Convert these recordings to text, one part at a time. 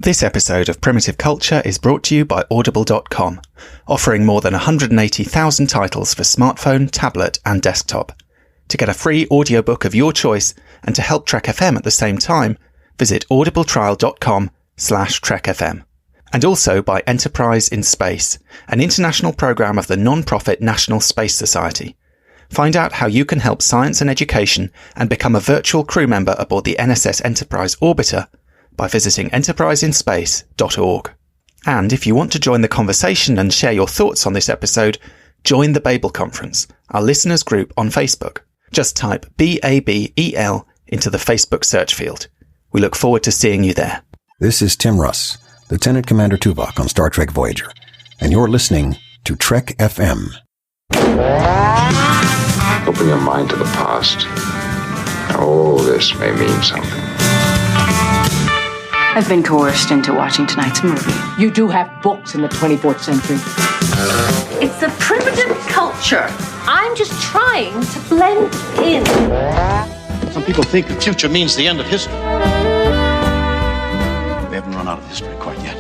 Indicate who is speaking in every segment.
Speaker 1: This episode of Primitive Culture is brought to you by Audible.com, offering more than 180,000 titles for smartphone, tablet, and desktop. To get a free audiobook of your choice and to help Trek FM at the same time, visit audibletrial.com/trekfm. And also by Enterprise in Space, an international program of the non-profit National Space Society. Find out how you can help science and education and become a virtual crew member aboard the NSS Enterprise Orbiter by visiting enterpriseinspace.org. And if you want to join the conversation and share your thoughts on this episode, join the Babel Conference, our listeners group on Facebook. Just type BABEL into the Facebook search field. We look forward to seeing you there.
Speaker 2: This is Tim Russ, Lieutenant Commander Tuvok on Star Trek Voyager, and you're listening to Trek FM.
Speaker 3: Open your mind to the past. Oh, this may mean something.
Speaker 4: I've been coerced into watching tonight's movie.
Speaker 5: You do have books in the 24th century.
Speaker 6: It's a primitive culture. I'm just trying to blend in.
Speaker 7: Some people think the future means the end of history. We haven't run out of history quite yet.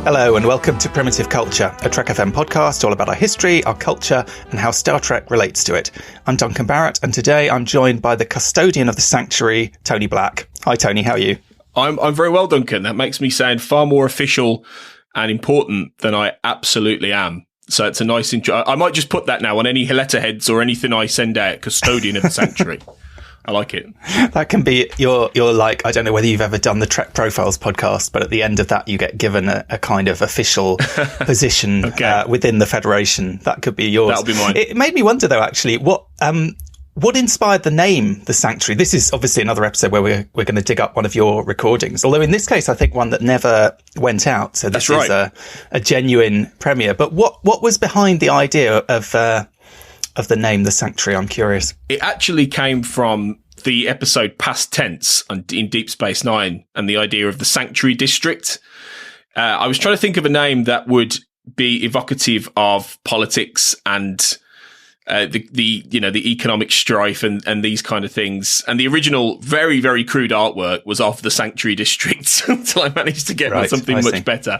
Speaker 1: Hello and welcome to Primitive Culture, a Trek FM podcast all about our history, our culture, and how Star Trek relates to it. I'm Duncan Barrett, and today I'm joined by the custodian of the sanctuary, Tony Black. Hi, Tony. How are you?
Speaker 8: I'm very well, Duncan. That makes me sound far more official and important than I absolutely am. So it's a nice intro. I might just put that now on any letterheads or anything I send out, custodian of the sanctuary. I like it. That
Speaker 1: can be your like, I don't know whether you've ever done the Trek Profiles podcast, but at the end of that, you get given a kind of official position within the Federation. That could be yours.
Speaker 8: That'll be mine.
Speaker 1: It made me wonder, though, actually, what inspired the name, The Sanctuary? This is obviously another episode where we're going to dig up one of your recordings. Although in this case, I think one that never went out. So this is a genuine premiere. But what was behind the idea of the name The Sanctuary? I'm curious.
Speaker 8: It actually came from the episode Past Tense in Deep Space Nine and the idea of the Sanctuary District. I was trying to think of a name that would be evocative of politics and the economic strife and these kind of things. And the original very, very crude artwork was of the Sanctuary District until I managed to get something much better.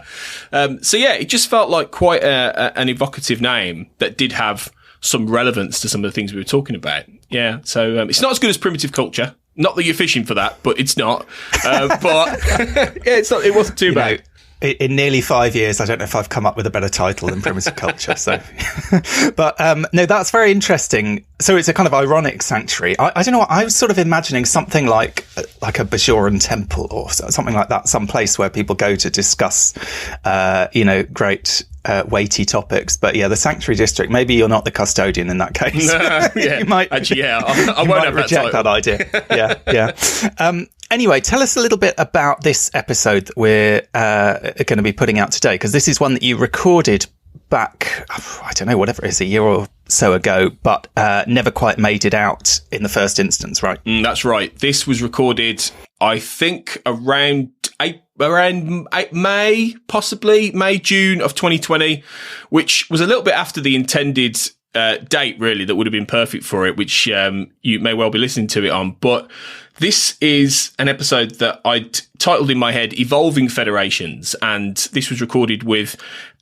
Speaker 8: It just felt like quite an evocative name that did have some relevance to some of the things we were talking about. Yeah. So, it's not as good as Primitive Culture. Not that you're fishing for that, but it's not. But it wasn't too bad.
Speaker 1: In nearly 5 years, I don't know if I've come up with a better title than Primitive Culture. So, but no, that's very interesting. So it's a kind of ironic sanctuary. I don't know. I was sort of imagining something like a Bajoran temple or something like that, some place where people go to discuss, great weighty topics. But yeah, the Sanctuary District. Maybe you're not the custodian in that case.
Speaker 8: You might actually. Yeah, I won't have
Speaker 1: reject that idea. Yeah. Anyway, tell us a little bit about this episode that we're going to be putting out today, because this is one that you recorded back, I don't know, whatever it is, a year or so ago, but never quite made it out in the first instance, right?
Speaker 8: That's right. This was recorded, I think, around May, possibly May, June of 2020, which was a little bit after the intended date, really, that would have been perfect for it, which you may well be listening to it on. But this is an episode that I'd titled in my head Evolving Federations, and this was recorded with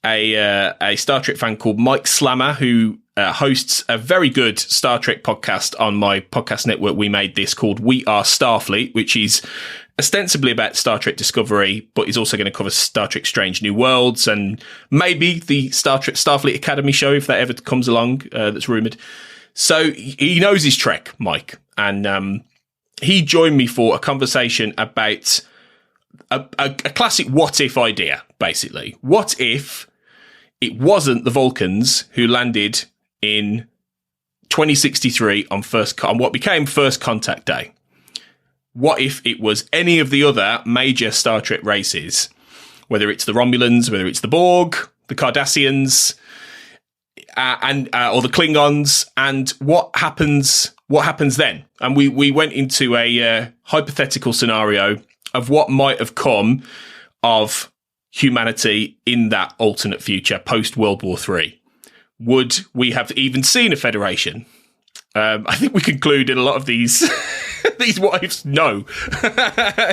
Speaker 8: a Star Trek fan called Mike Slammer, who hosts a very good Star Trek podcast on my podcast network. We made this called We Are Starfleet, which is ostensibly about Star Trek Discovery, but is also going to cover Star Trek Strange New Worlds and maybe the Star Trek Starfleet Academy show, if that ever comes along, that's rumoured. So he knows his Trek, Mike, and he joined me for a conversation about a classic what-if idea, basically. What if it wasn't the Vulcans who landed in 2063 on what became First Contact Day? What if it was any of the other major Star Trek races, whether it's the Romulans, whether it's the Borg, the Cardassians, or the Klingons, and what happens then? And we went into a hypothetical scenario of what might have come of humanity in that alternate future post World War III. Would we have even seen a federation? I think we conclude in a lot of these these what ifs. No,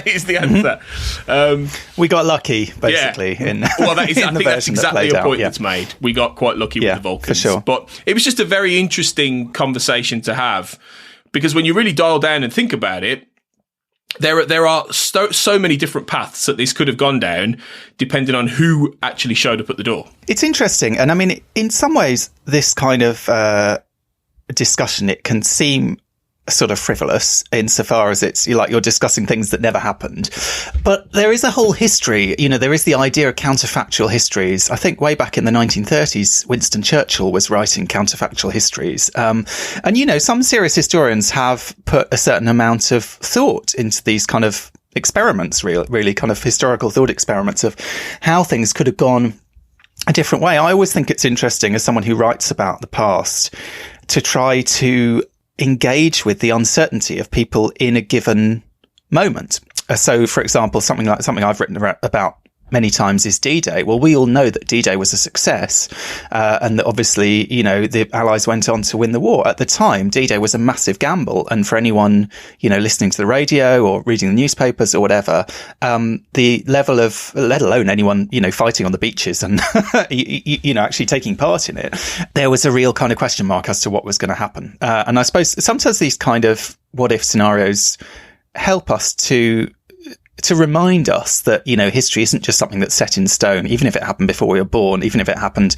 Speaker 8: is the answer.
Speaker 1: We got lucky, basically.
Speaker 8: Yeah. Well, I think that's exactly a point that's made. We got quite lucky with the Vulcans,
Speaker 1: for sure.
Speaker 8: But it was just a very interesting conversation to have, because when you really dial down and think about it, there are so many different paths that this could have gone down, depending on who actually showed up at the door.
Speaker 1: It's interesting, and I mean, in some ways, this kind of discussion, it can seem sort of frivolous insofar as it's like you're discussing things that never happened. But there is a whole history, there is the idea of counterfactual histories. I think way back in the 1930s, Winston Churchill was writing counterfactual histories. And, some serious historians have put a certain amount of thought into these kind of experiments, really kind of historical thought experiments of how things could have gone a different way. I always think it's interesting, as someone who writes about the past, to try to engage with the uncertainty of people in a given moment. So, for example, something I've written about many times is D-Day. Well, we all know that D-Day was a success, and that obviously, the Allies went on to win the war. At the time, D-Day was a massive gamble, and for anyone, listening to the radio or reading the newspapers or whatever, the level of, let alone anyone, fighting on the beaches and, actually taking part in it, there was a real kind of question mark as to what was going to happen. And I suppose sometimes these kind of what-if scenarios help us to remind us that, history isn't just something that's set in stone, even if it happened before we were born, even if it happened,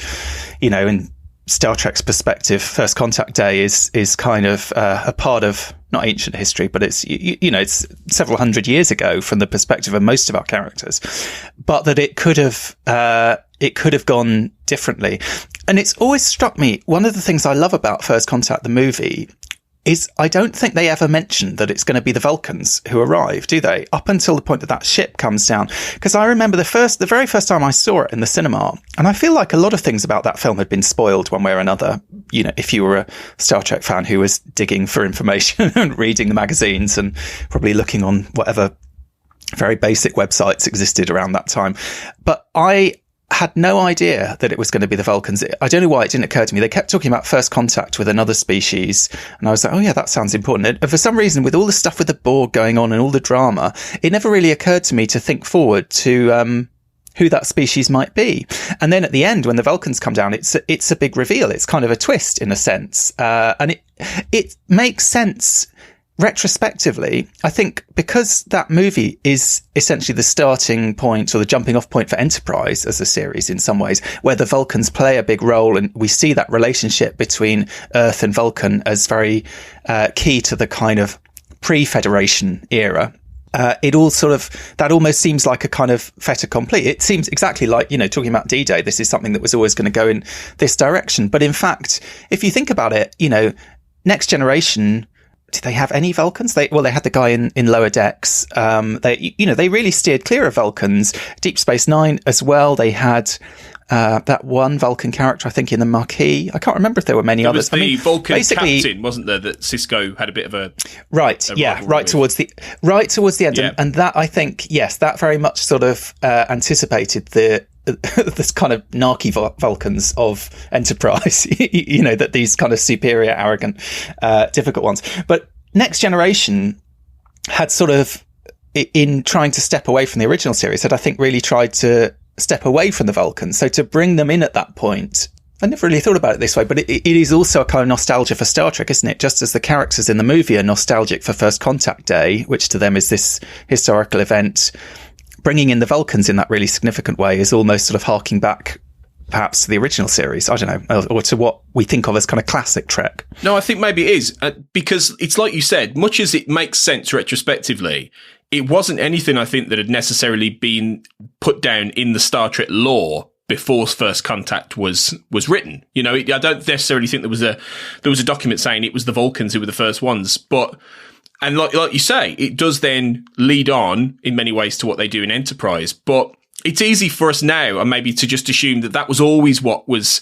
Speaker 1: in Star Trek's perspective, First Contact Day is kind of a part of not ancient history, but it's, it's several hundred years ago from the perspective of most of our characters, but that it could have gone differently. And it's always struck me, one of the things I love about First Contact, the movie, is I don't think they ever mention that it's going to be the Vulcans who arrive, do they? Up until the point that ship comes down. Because I remember the very first time I saw it in the cinema, and I feel like a lot of things about that film had been spoiled one way or another. If you were a Star Trek fan who was digging for information and reading the magazines and probably looking on whatever very basic websites existed around that time. But I had no idea that it was going to be the Vulcans. I don't know why it didn't occur to me. They kept talking about first contact with another species, and I was like, oh yeah, that sounds important. And for some reason, with all the stuff with the Borg going on and all the drama, it never really occurred to me to think forward to who that species might be. And then at the end, when the Vulcans come down, it's a big reveal. It's kind of a twist in a sense, and it makes sense retrospectively, I think, because that movie is essentially the starting point or the jumping off point for Enterprise as a series in some ways, where the Vulcans play a big role, and we see that relationship between Earth and Vulcan as very key to the kind of pre-Federation era. It all that almost seems like a kind of fait accompli. It seems exactly like, talking about D-Day, this is something that was always going to go in this direction. But in fact, if you think about it, Next Generation, did they have any Vulcans? They had the guy in Lower Decks. They really steered clear of Vulcans. Deep Space Nine as well. They had that one Vulcan character, I think, in the Marquee. I can't remember if there were many others.
Speaker 8: There was the Vulcan captain, wasn't there? That Cisco had a bit of a right towards the end, and that, I think, yes, that very much sort of anticipated this kind of narky Vulcans of Enterprise, that these kind of superior, arrogant, difficult ones. But Next Generation had sort of, in trying to step away from the original series, had, I think, really tried to step away from the Vulcans. So to bring them in at that point, I never really thought about it this way, but it is also a kind of nostalgia for Star Trek, isn't it? Just as the characters in the movie are nostalgic for First Contact Day, which to them is this historical event, bringing in the Vulcans in that really significant way is almost sort of harking back perhaps to the original series, I don't know, or to what we think of as kind of classic Trek. No, I think maybe it is, because it's like you said, much as it makes sense retrospectively, it wasn't anything, I think, that had necessarily been put down in the Star Trek lore before First Contact was written. I don't necessarily think there was a document saying it was the Vulcans who were the first ones, but... And like you say, it does then lead on in many ways to what they do in Enterprise. But it's easy for us now, and maybe to just assume that was always what was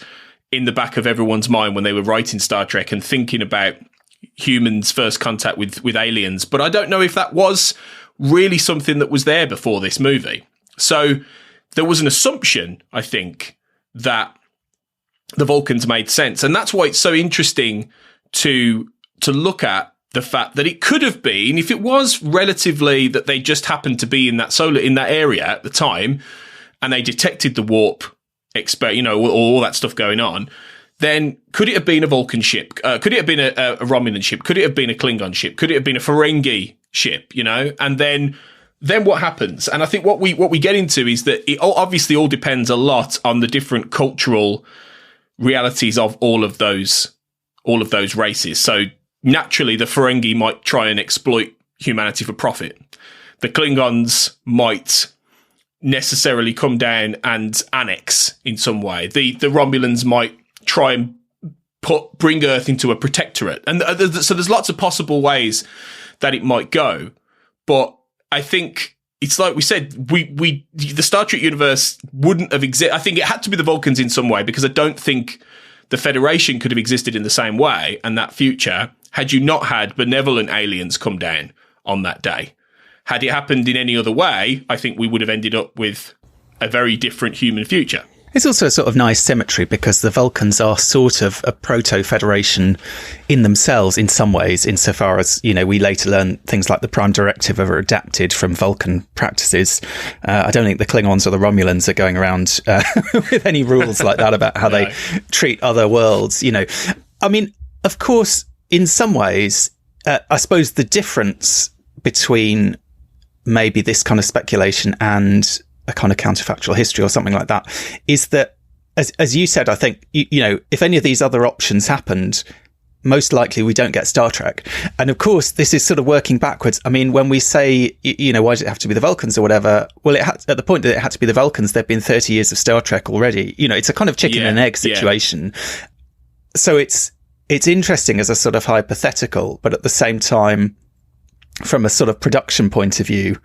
Speaker 8: in the back of everyone's mind when they were writing Star Trek and thinking about humans' first contact with aliens. But I don't know if that was really something that was there before this movie. So there was an assumption, I think, that the Vulcans made sense. And that's why it's so interesting to to look at the fact that it could have been, if it was relatively that they just happened to be in that area at the time, and they detected the warp, all that stuff going on, then could it have been a Vulcan ship? Could it have been a Romulan ship? Could it have been a Klingon ship? Could it have been a Ferengi ship? And then what happens? And I think what we get into is that it obviously all depends a lot on the different cultural realities of all of those races. So naturally, the Ferengi might try and exploit humanity for profit. The Klingons might necessarily come down and annex in some way. The Romulans might try and bring Earth into a protectorate. And so there's lots of possible ways that it might go. But I think it's like we said, the Star Trek universe wouldn't have existed. I think it had to be the Vulcans in some way, because I don't think the Federation could have existed in the same way and that future had you not had benevolent aliens come down on that day. Had it happened in any other way, I think we would have ended up with a very different human future.
Speaker 1: It's also a sort of nice symmetry, because the Vulcans are sort of a proto-Federation in themselves in some ways, insofar as, we later learn things like the Prime Directive are adapted from Vulcan practices. I don't think the Klingons or the Romulans are going around with any rules like that about how they treat other worlds. I mean, of course, in some ways, I suppose the difference between maybe this kind of speculation and a kind of counterfactual history or something like that is that, as you said, I think, if any of these other options happened, most likely we don't get Star Trek. And of course, this is sort of working backwards. I mean, when we say, why does it have to be the Vulcans or whatever? Well, at the point that it had to be the Vulcans, there've been 30 years of Star Trek already. It's a kind of chicken and egg situation. Yeah. So it's interesting as a sort of hypothetical, but at the same time, from a sort of production point of view,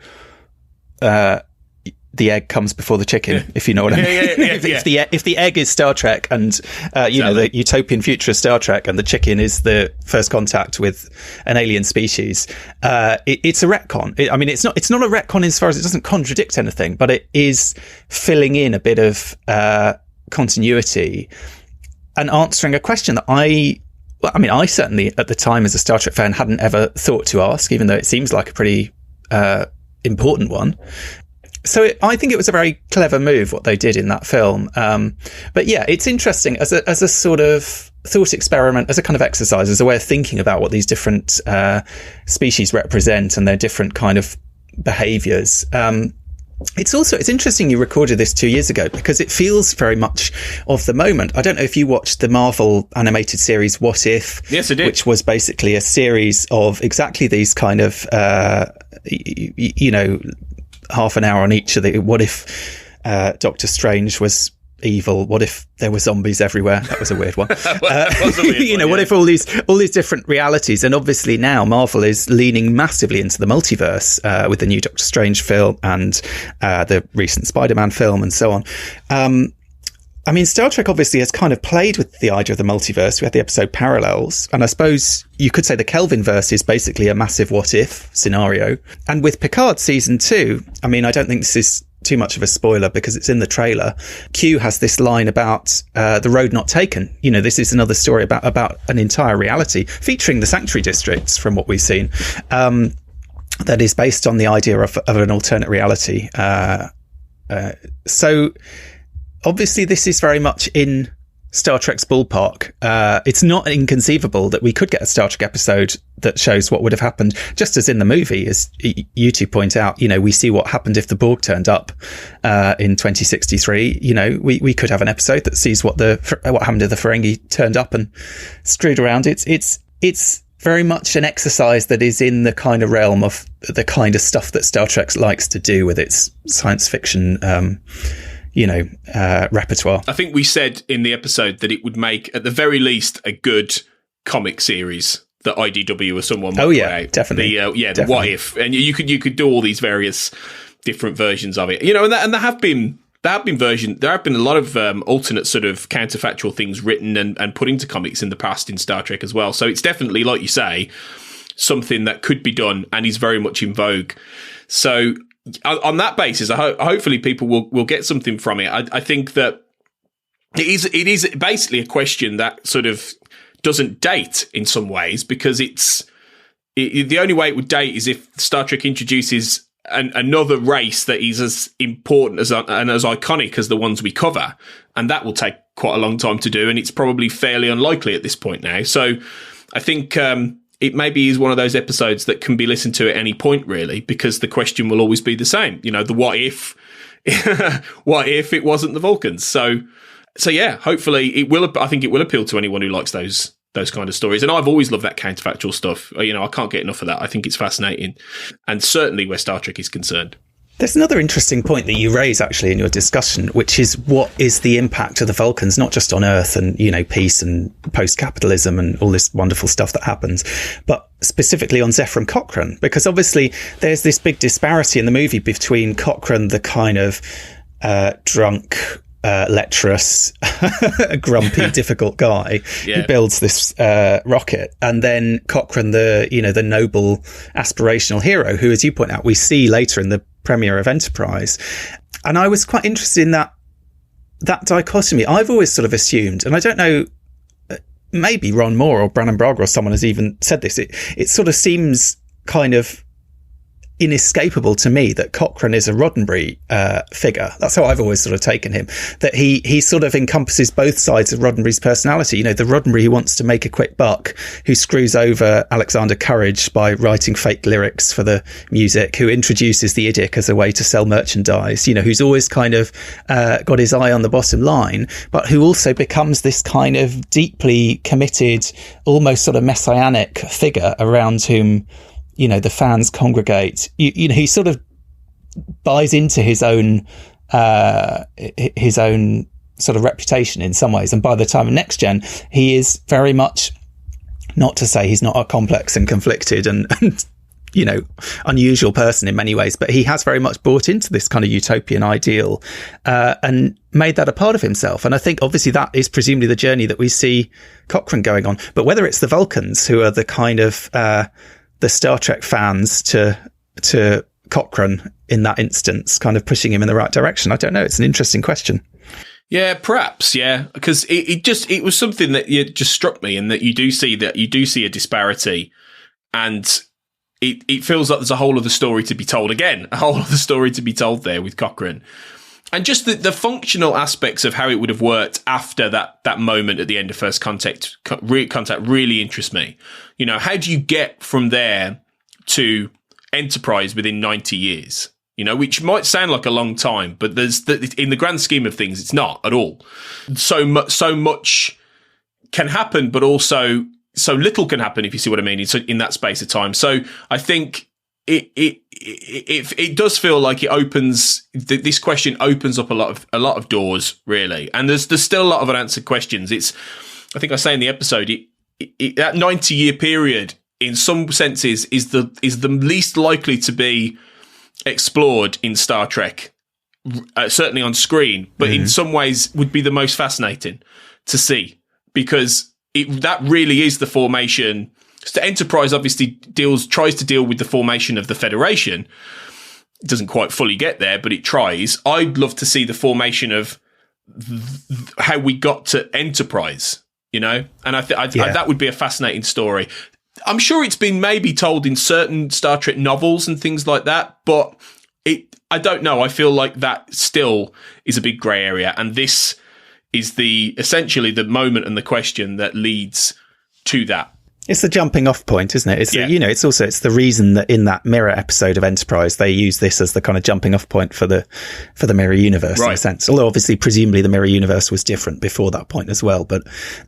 Speaker 1: the egg comes before the chicken, if you know what I mean. If the egg is Star Trek and, the utopian future of Star Trek, and the chicken is the first contact with an alien species, it's a retcon. It's not a retcon as far as it doesn't contradict anything, but it is filling in a bit of continuity and answering a question that I certainly at the time as a Star Trek fan hadn't ever thought to ask, even though it seems like a pretty important one. So I think it was a very clever move what they did in that film. But yeah, it's interesting as a sort of thought experiment, as a kind of exercise, as a way of thinking about what these different species represent and their different kind of behaviours. It's interesting you recorded this 2 years ago, because it feels very much of the moment. I don't know if you watched the Marvel animated series What If?
Speaker 8: Yes, I did.
Speaker 1: Which was basically a series of exactly these kind of, half an hour on each of the, what if Doctor Strange was evil? What if there were zombies everywhere? That was a weird one.
Speaker 8: That was a weird one,
Speaker 1: what if all these different realities? And obviously now Marvel is leaning massively into the multiverse with the new Doctor Strange film and the recent Spider-Man film and so on. Star Trek obviously has kind of played with the idea of the multiverse. We had the episode Parallels, and I suppose you could say the Kelvinverse is basically a massive what-if scenario. And with Picard Season 2, I don't think this is too much of a spoiler because it's in the trailer. Q has this line about the road not taken. This is another story about an entire reality featuring the Sanctuary Districts, from what we've seen, that is based on the idea of an alternate reality. So obviously this is very much in Star Trek's ballpark. It's not inconceivable that we could get a Star Trek episode that shows what would have happened, just as in the movie, as you two point out. We see what happened if the Borg turned up in 2063. We could have an episode that sees what happened if the Ferengi turned up and screwed around. It's very much an exercise that is in the kind of realm of the kind of stuff that Star Trek likes to do with its science fiction repertoire. I
Speaker 8: think we said in the episode that it would make, at the very least, a good comic series that IDW or someone might put out.
Speaker 1: Definitely.
Speaker 8: The What If, and you could do all these various different versions of it. And there have been a lot of alternate sort of counterfactual things written and put into comics in the past in Star Trek as well. So it's definitely, like you say, something that could be done and is very much in vogue. So on that basis, hopefully people will get something from it. I think that it is basically a question that sort of doesn't date in some ways, because the only way it would date is if Star Trek introduces another race that is as important and as iconic as the ones we cover, and that will take quite a long time to do, and it's probably fairly unlikely at this point now. So I think it maybe is one of those episodes that can be listened to at any point, really, because the question will always be the same. You know, the what if it wasn't the Vulcans. So yeah, hopefully it will. I think it will appeal to anyone who likes those kind of stories. And I've always loved that counterfactual stuff. You know, I can't get enough of that. I think it's fascinating, and certainly where Star Trek is concerned.
Speaker 1: There's another interesting point that you raise actually in your discussion, which is what is the impact of the Vulcans, not just on Earth and, you know, peace and post-capitalism and all this wonderful stuff that happens, but specifically on Zephyr and Cochrane, because obviously there's this big disparity in the movie between Cochrane, the kind of drunk, lecherous, grumpy, difficult guy who builds this rocket, and then Cochrane, the noble, aspirational hero who, as you point out, we see later in the premiere of Enterprise. And I was quite interested in that dichotomy. I've always sort of assumed, and I don't know, maybe Ron Moore or Brannon Braga or someone has even said this, it sort of seems kind of inescapable to me that Cochrane is a Roddenberry figure. That's how I've always sort of taken him, that he sort of encompasses both sides of Roddenberry's personality. You know, the Roddenberry who wants to make a quick buck, who screws over Alexander Courage by writing fake lyrics for the music, who introduces the Idic as a way to sell merchandise, you know, who's always kind of got his eye on the bottom line, but who also becomes this kind of deeply committed, almost sort of messianic figure around whom, you know, the fans congregate. You know, he sort of buys into his own sort of reputation in some ways. And by the time of Next Gen, he is very much, not to say he's not a complex and conflicted and you know, unusual person in many ways, but he has very much bought into this kind of utopian ideal and made that a part of himself. And I think obviously that is presumably the journey that we see Cochrane going on. But whether it's the Vulcans who are the kind of the Star Trek fans to Cochrane in that instance, kind of pushing him in the right direction, I don't know. It's an interesting question.
Speaker 8: Yeah, perhaps. Yeah, because it was something that just struck me, and that you do see a disparity, and it feels like there's a whole other story to be told again, a whole other story to be told there with Cochrane. And just the functional aspects of how it would have worked after that moment at the end of First Contact really interest me. You know, how do you get from there to Enterprise within 90 years? You know, which might sound like a long time, but in the grand scheme of things, it's not at all. So much can happen, but also so little can happen, if you see what I mean, in that space of time. So I think it does feel like this question opens up a lot of doors, really, and there's still a lot of unanswered questions. I think I say in the episode, that 90-year period in some senses is the least likely to be explored in Star Trek, certainly on screen, but in some ways would be the most fascinating to see, because that really is the formation. So Enterprise obviously tries to deal with the formation of the Federation. It doesn't quite fully get there, but it tries. I'd love to see the formation of how we got to Enterprise, you know? And that would be a fascinating story. I'm sure it's been maybe told in certain Star Trek novels and things like that, but I don't know. I feel like that still is a big grey area. And this is essentially the moment and the question that leads to that.
Speaker 1: It's the jumping off point, isn't it? It's the reason that in that Mirror episode of Enterprise, they use this as the kind of jumping off point for the Mirror universe, right, in a sense. Although obviously, presumably the Mirror universe was different before that point as well. But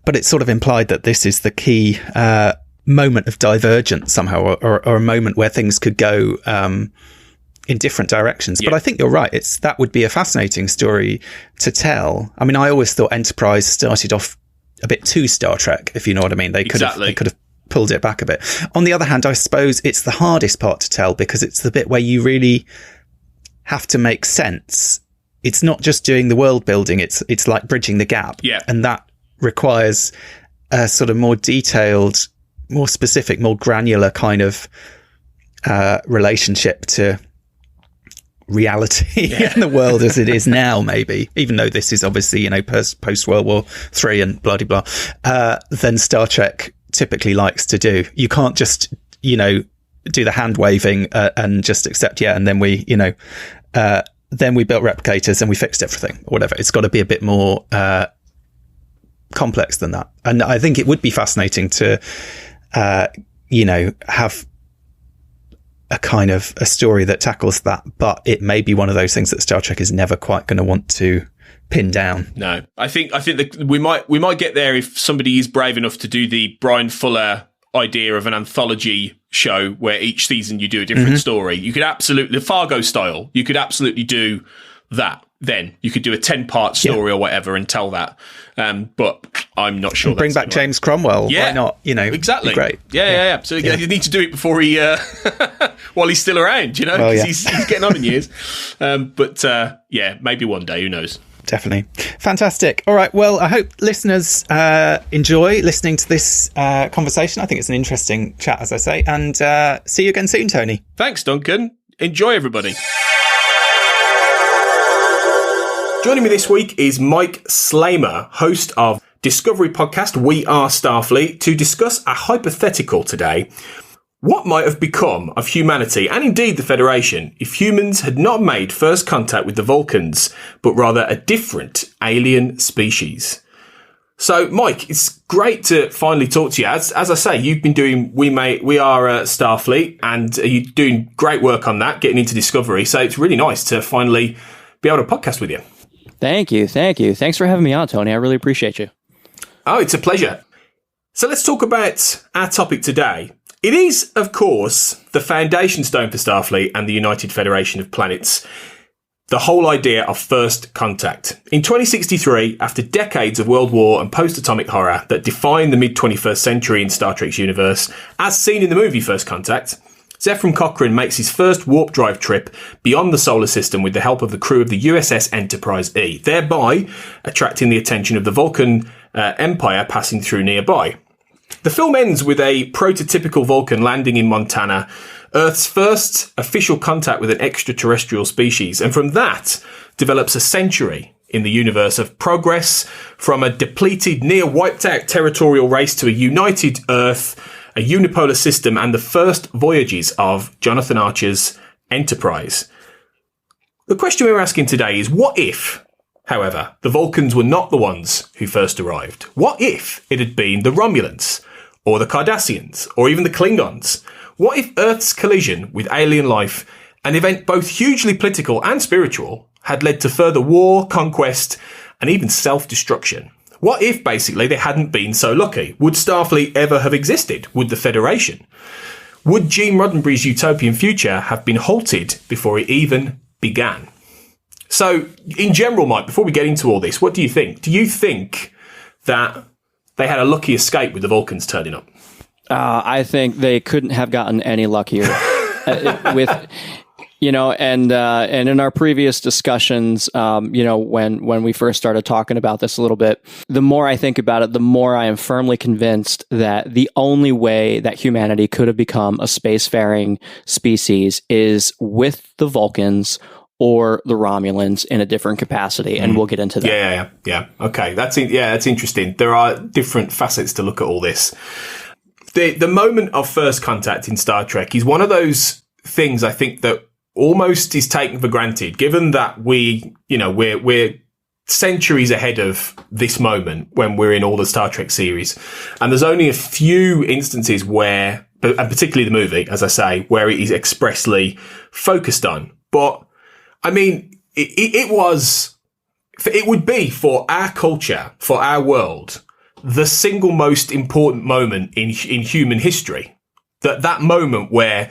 Speaker 1: it's sort of implied that this is the key moment of divergence somehow, or a moment where things could go in different directions. Yeah. But I think you're right. That would be a fascinating story to tell. I mean, I always thought Enterprise started off a bit too Star Trek, if you know what I mean. They could have pulled it back a bit. On the other hand, I suppose it's the hardest part to tell, because it's the bit where you really have to make sense. It's not just doing the world building. It's like bridging the gap. Yeah. And that requires a sort of more detailed, more specific, more granular kind of relationship to reality and the world as it is now, maybe, even though this is obviously, post World War III and blah, blah, blah, than Star Trek typically likes to do. You can't just, do the hand waving and just accept, and then we, then we built replicators and we fixed everything or whatever. It's got to be a bit more complex than that. And I think it would be fascinating to, have a kind of a story that tackles that, but it may be one of those things that Star Trek is never quite going to want to pin down.
Speaker 8: No, I think that we might get there if somebody is brave enough to do the Bryan Fuller idea of an anthology show where each season you do a different story. You could absolutely, the Fargo style, you could absolutely do that. Then you could do a 10-part story or whatever and tell that. But I'm not sure.
Speaker 1: Bring back James Cromwell. Why not?
Speaker 8: Exactly.
Speaker 1: Great.
Speaker 8: Yeah. So you need to do it before he, while he's still around, because he's getting on in years. Maybe one day, who knows?
Speaker 1: Definitely. Fantastic. All right. Well, I hope listeners enjoy listening to this conversation. I think it's an interesting chat, as I say. And see you again soon, Tony.
Speaker 8: Thanks, Duncan. Enjoy, everybody. Joining me this week is Mike Slamer, host of Discovery podcast We Are Starfleet, to discuss a hypothetical today. What might have become of humanity, and indeed the Federation, if humans had not made first contact with the Vulcans, but rather a different alien species? So, Mike, it's great to finally talk to you. As I say, you've been doing We Are Starfleet, and you're doing great work on that, getting into Discovery. So it's really nice to finally be able to podcast with you.
Speaker 9: Thank you. Thanks for having me on, Tony. I really appreciate you.
Speaker 8: Oh, it's a pleasure. So let's talk about our topic today. It is, of course, the foundation stone for Starfleet and the United Federation of Planets, the whole idea of first contact. In 2063, after decades of World War and post-atomic horror that defined the mid-21st century in Star Trek's universe, as seen in the movie First Contact, Zefram Cochrane makes his first warp drive trip beyond the solar system with the help of the crew of the USS Enterprise E, thereby attracting the attention of the Vulcan Empire passing through nearby. The film ends with a prototypical Vulcan landing in Montana, Earth's first official contact with an extraterrestrial species, and from that develops a century in the universe of progress from a depleted, near wiped out territorial race to a united Earth, a unipolar system, and the first voyages of Jonathan Archer's Enterprise. The question we're asking today is, what if, however, the Vulcans were not the ones who first arrived? What if it had been the Romulans, or the Cardassians, or even the Klingons? What if Earth's collision with alien life, an event both hugely political and spiritual, had led to further war, conquest, and even self-destruction? What if, basically, they hadn't been so lucky? Would Starfleet ever have existed? Would the Federation? Would Gene Roddenberry's utopian future have been halted before it even began? So, in general, Mike, before we get into all this, what do you think? Do you think that they had a lucky escape with the Vulcans turning up?
Speaker 9: I think they couldn't have gotten any luckier. And in our previous discussions, when we first started talking about this a little bit, the more I think about it, the more I am firmly convinced that the only way that humanity could have become a spacefaring species is with the Vulcans or the Romulans in a different capacity, and we'll get into that.
Speaker 8: Yeah. Okay, that's interesting. There are different facets to look at all this. The moment of first contact in Star Trek is one of those things I think that almost is taken for granted, given that we're centuries ahead of this moment when we're in all the Star Trek series. And there's only a few instances where, and particularly the movie, as I say, where it is expressly focused on. But I mean, it would be for our culture, for our world, the single most important moment in human history. That moment where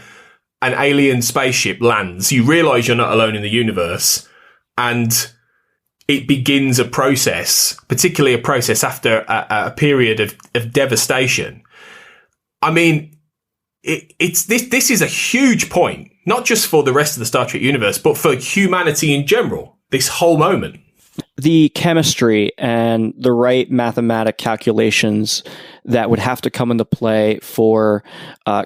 Speaker 8: an alien spaceship lands, you realise you're not alone in the universe, and it begins a process, particularly a process after a period of devastation. I mean, this is a huge point, not just for the rest of the Star Trek universe, but for humanity in general, this whole moment.
Speaker 9: the chemistry and the right mathematic calculations that would have to come into play for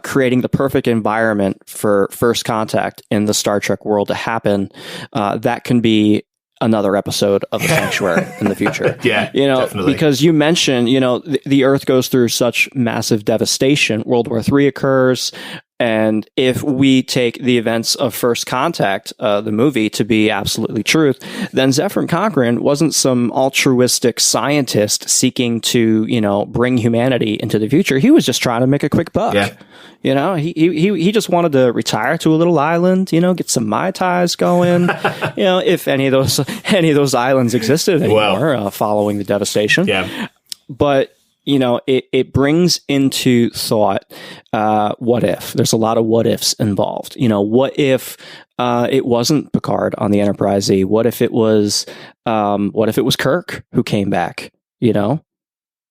Speaker 9: creating the perfect environment for first contact in the Star Trek world to happen, that can be another episode of The Sanctuary in the future.
Speaker 8: Yeah, definitely.
Speaker 9: Because you mentioned, the Earth goes through such massive devastation. World War III occurs. And if we take the events of First Contact, the movie, to be absolutely truth, then Zefram Cochrane wasn't some altruistic scientist seeking to, bring humanity into the future. He was just trying to make a quick buck.
Speaker 8: Yeah.
Speaker 9: He just wanted to retire to a little island, get some Mai Tais going, if any of those islands existed anymore following the devastation.
Speaker 8: Yeah.
Speaker 9: But it brings into thought, what if? There's a lot of what ifs involved. What if it wasn't Picard on the Enterprise E? What if it was Kirk who came back?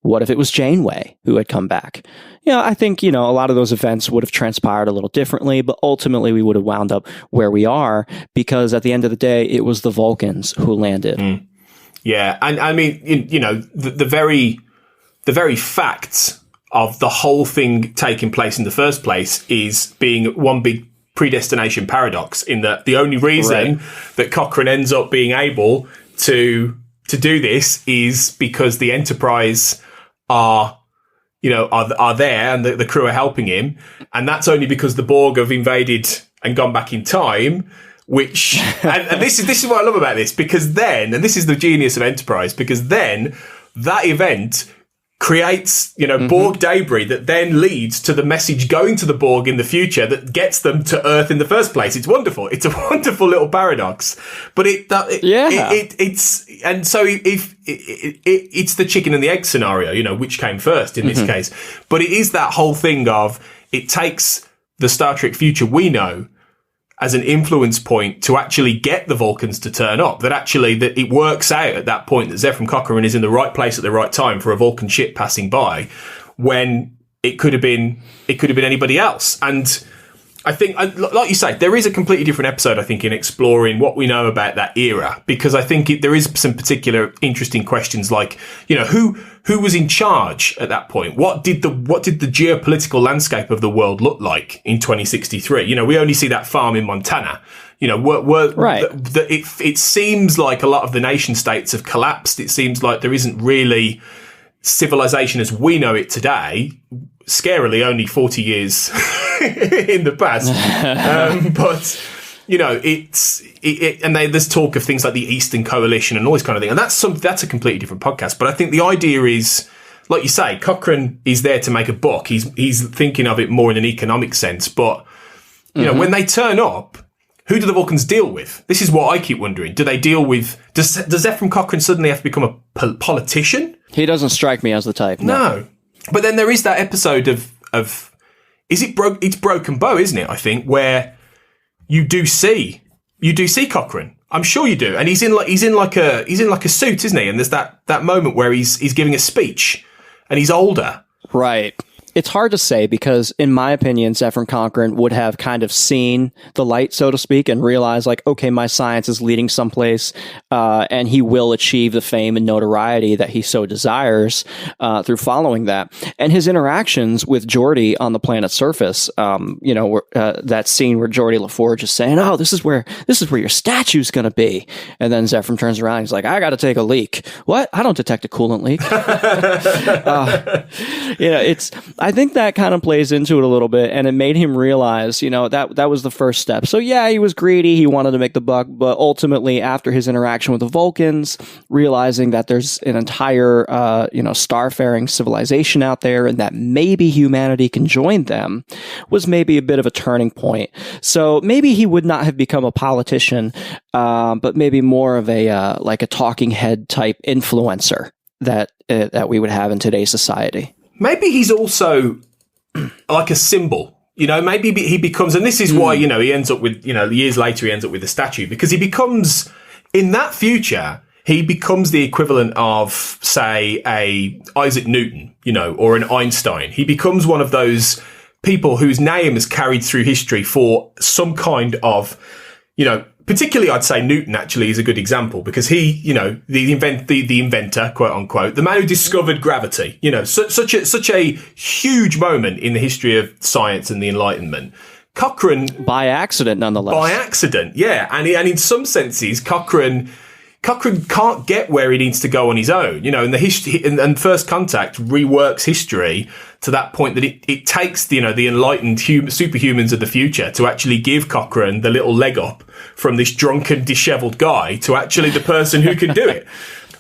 Speaker 9: What if it was Janeway who had come back? I think, a lot of those events would have transpired a little differently, but ultimately we would have wound up where we are because at the end of the day, it was the Vulcans who landed.
Speaker 8: Mm. Yeah. And I mean, the very fact of the whole thing taking place in the first place is being one big predestination paradox, in that the only reason that Cochrane ends up being able to do this is because the Enterprise are there and the crew are helping him. And that's only because the Borg have invaded and gone back in time, which, and this is what I love about this, because then, and this is the genius of Enterprise, because then that event creates, Borg debris that then leads to the message going to the Borg in the future that gets them to Earth in the first place. It's wonderful. It's a wonderful little paradox, but it's and so if it's the chicken and the egg scenario, which came first in this case, but it is that whole thing of it takes the Star Trek future we know as an influence point to actually get the Vulcans to turn up, that it works out at that point that Zefram Cochrane is in the right place at the right time for a Vulcan ship passing by, when it could have been anybody else. And I think, like you say, there is a completely different episode, I think, in exploring what we know about that era, because I think there is some particular interesting questions like, who was in charge at that point? What did the geopolitical landscape of the world look like in 2063? We only see that farm in Montana. It seems like a lot of the nation states have collapsed. It seems like there isn't really civilization as we know it today. Scarily, only 40 years in the past. But there's talk of things like the Eastern Coalition and all this kind of thing. And that's a completely different podcast. But I think the idea is, like you say, Cochrane is there to make a buck. He's thinking of it more in an economic sense. But, when they turn up, who do the Vulcans deal with? This is what I keep wondering. Do they deal with... Does Zefram Cochrane suddenly have to become a politician?
Speaker 9: He doesn't strike me as the type.
Speaker 8: No. But then there is that episode of it's Broken Bow, isn't it? I think, where you do see Cochrane. I'm sure you do, and he's in like a suit, isn't he? And there's that moment where he's giving a speech, and he's older,
Speaker 9: right? It's hard to say because, in my opinion, Zefram Cochrane would have kind of seen the light, so to speak, and realized, like, okay, my science is leading someplace, and he will achieve the fame and notoriety that he so desires through following that. And his interactions with Geordi on the planet's surface, that scene where Geordi LaForge is saying, "Oh, this is where your statue's going to be," and then Zefram turns around, and he's like, "I got to take a leak." What? I don't detect a coolant leak. I think that kind of plays into it a little bit, and it made him realize, that was the first step. So yeah, he was greedy. He wanted to make the buck, but ultimately, after his interaction with the Vulcans, realizing that there's an entire, starfaring civilization out there, and that maybe humanity can join them, was maybe a bit of a turning point. So maybe he would not have become a politician, but maybe more of a talking head type influencer that we would have in today's society.
Speaker 8: Maybe he's also like a symbol, maybe he becomes, and this is why, he ends up with, years later, he ends up with a statue, because he becomes, in that future, he becomes the equivalent of, say, a Isaac Newton, or an Einstein. He becomes one of those people whose name is carried through history for some kind of, particularly I'd say Newton actually is a good example, because he, you know, the inventor, quote unquote, the man who discovered gravity, you know, such a huge moment in the history of science and the Enlightenment. Cochrane,
Speaker 9: by accident, nonetheless.
Speaker 8: By accident, yeah, and in some senses, Cochrane can't get where he needs to go on his own, you know. And the history and First Contact reworks history to that point that it takes the enlightened superhumans of the future to actually give Cochrane the little leg up from this drunken, dishevelled guy to actually the person who can do it.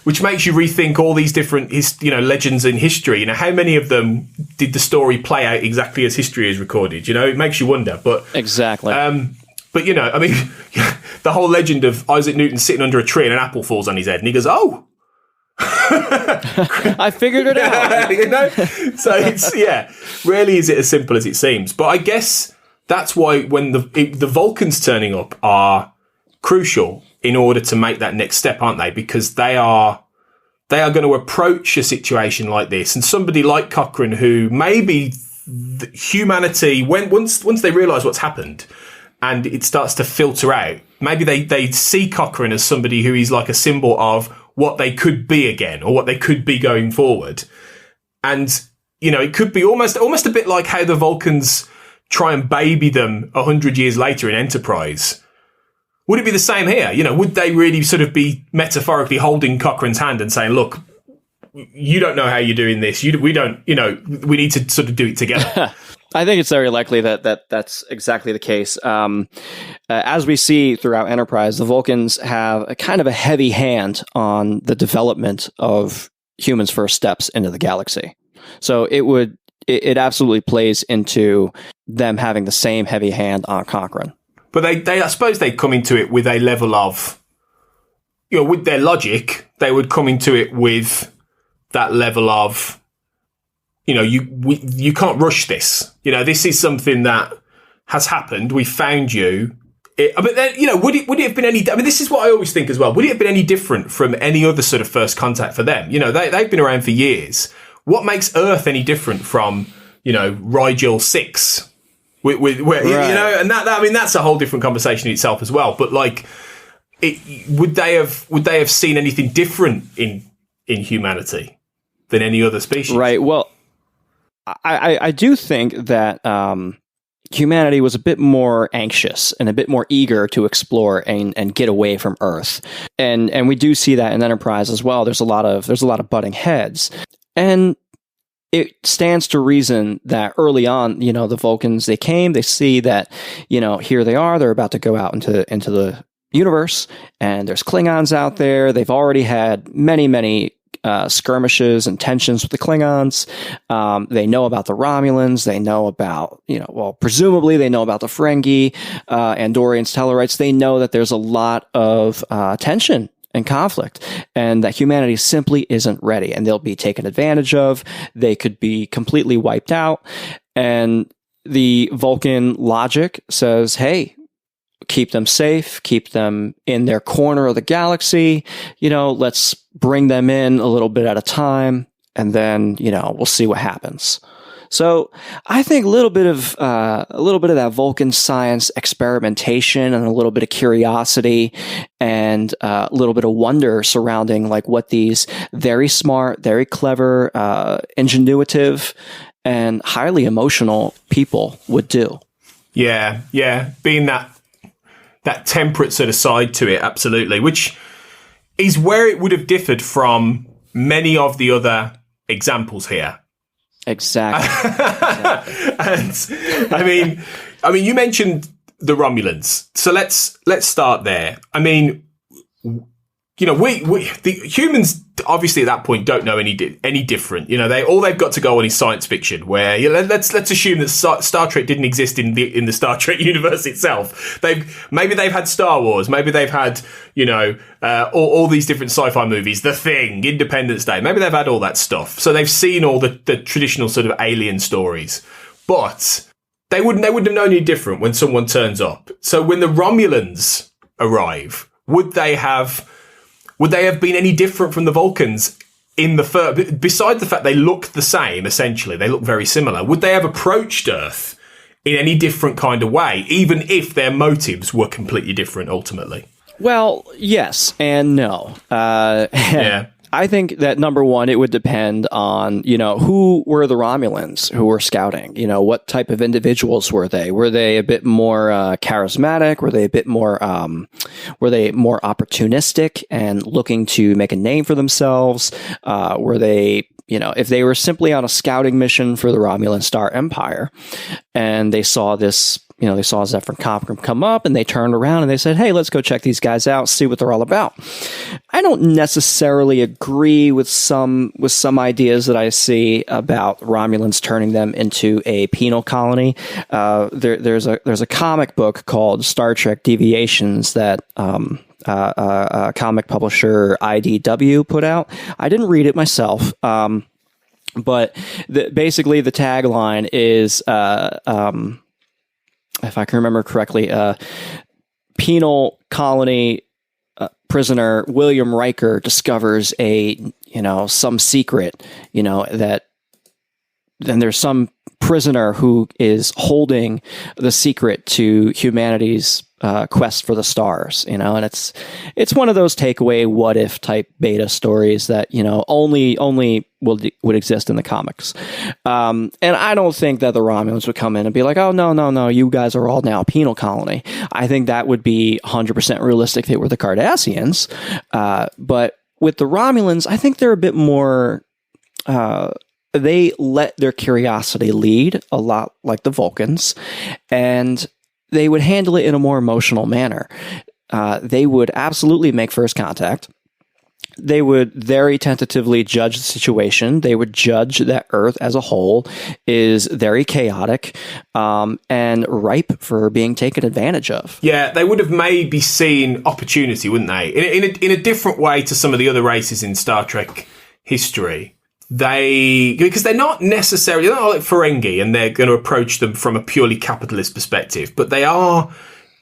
Speaker 8: Which makes you rethink all these different, legends in history. You know, how many of them did the story play out exactly as history is recorded? You know, it makes you wonder. But
Speaker 9: exactly.
Speaker 8: But you know, I mean, the whole legend of Isaac Newton sitting under a tree and an apple falls on his head, and he goes, "Oh,
Speaker 9: I figured it out."
Speaker 8: You know, so it's rarely is it as simple as it seems. But I guess that's why when the Vulcans turning up are crucial in order to make that next step, aren't they? Because they are going to approach a situation like this, and somebody like Cochrane, who maybe humanity, once they realise what's happened and it starts to filter out, maybe they see Cochrane as somebody who is like a symbol of what they could be again, or what they could be going forward. And you know, it could be almost a bit like how the Vulcans try and baby them 100 years later in Enterprise. Would it be the same here? You know, would they really sort of be metaphorically holding Cochrane's hand and saying, "Look, you don't know how you're doing this. We don't. You know, we need to sort of do it together."
Speaker 9: I think it's very likely that's exactly the case. As we see throughout Enterprise, the Vulcans have a kind of a heavy hand on the development of humans' first steps into the galaxy. So it absolutely plays into them having the same heavy hand on Cochrane.
Speaker 8: But they I suppose they come into it with a level of, you know, with their logic, they would come into it with that level of, you know, you can't rush this. You know, this is something that has happened. We found you. But then, you know, would it have been any? I mean, this is what I always think as well. Would it have been any different from any other sort of First Contact for them? You know, they've been around for years. What makes Earth any different from, you know, Rigel 6? Where, right. You know, and that I mean, that's a whole different conversation in itself as well. But like, would they have seen anything different in humanity than any other species?
Speaker 9: Right. Well, I do think that humanity was a bit more anxious and a bit more eager to explore and get away from Earth, and we do see that in Enterprise as well. There's a lot of butting heads, and it stands to reason that early on, you know, the Vulcans, they see that, you know, here they are, they're about to go out into the universe, and there's Klingons out there. They've already had many skirmishes and tensions with the Klingons. They know about the Romulans. They know about, you know, well, presumably they know about the Ferengi, Andorians, Tellerites. They know that there's a lot of tension and conflict, and that humanity simply isn't ready, and they'll be taken advantage of. They could be completely wiped out. And the Vulcan logic says, hey, keep them safe, keep them in their corner of the galaxy. You know, let's bring them in a little bit at a time, and then, you know, we'll see what happens. So I think a little bit of that Vulcan science experimentation and a little bit of curiosity and a little bit of wonder surrounding like what these very smart, very clever, ingenuitive, and highly emotional people would do.
Speaker 8: Yeah. Being that temperate sort of side to it, absolutely, which is where it would have differed from many of the other examples here.
Speaker 9: Exactly.
Speaker 8: And I mean, you mentioned the Romulans, so let's start there. I mean, you know, the humans obviously at that point don't know any different. You know, they've got to go on is science fiction. Where, you know, let's assume that Star Trek didn't exist in the Star Trek universe itself. Maybe they've had Star Wars. Maybe they've had, you know, all these different sci-fi movies. The Thing, Independence Day. Maybe they've had all that stuff. So they've seen all the traditional sort of alien stories. But they wouldn't have known any different when someone turns up. So when the Romulans arrive, would they have been any different from the Vulcans in the first, besides the fact they look the same, essentially, they look very similar? Would they have approached Earth in any different kind of way, even if their motives were completely different ultimately?
Speaker 9: Well, yes and no.
Speaker 8: Yeah.
Speaker 9: I think that number one, it would depend on, who were the Romulans who were scouting? What type of individuals were they? Were they a bit more charismatic? Were they a bit more, were they more opportunistic and looking to make a name for themselves? Were they, if they were simply on a scouting mission for the Romulan Star Empire and they saw this, they saw Zephyr Copcom come up and they turned around and they said, hey, let's go check these guys out, see what they're all about. I don't necessarily agree with some ideas that I see about Romulans turning them into a penal colony. There's a comic book called Star Trek Deviations that comic publisher IDW put out. I didn't read it myself, but basically the tagline is if I can remember correctly, penal colony prisoner William Riker discovers some secret, that then there's some prisoner who is holding the secret to humanity's quest for the stars, and it's one of those takeaway what if type beta stories that only would exist in the comics, and I don't think that the Romulans would come in and be like, oh no, you guys are all now a penal colony. I think that would be 100% realistic if they were the Cardassians, but with the Romulans, I think they're a bit more. They let their curiosity lead, a lot like the Vulcans, and they would handle it in a more emotional manner. They would absolutely make first contact. They would very tentatively judge the situation. They would judge that Earth as a whole is very chaotic and ripe for being taken advantage of.
Speaker 8: Yeah, they would have maybe seen opportunity, wouldn't they? In a different way to some of the other races in Star Trek history. Because they're not like Ferengi and they're going to approach them from a purely capitalist perspective, but they are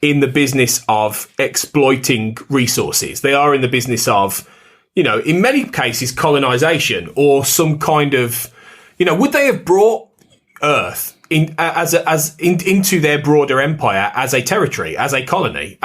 Speaker 8: in the business of exploiting resources. They are in the business of, in many cases, colonization or some kind of, would they have brought Earth into their broader empire as a territory, as a colony,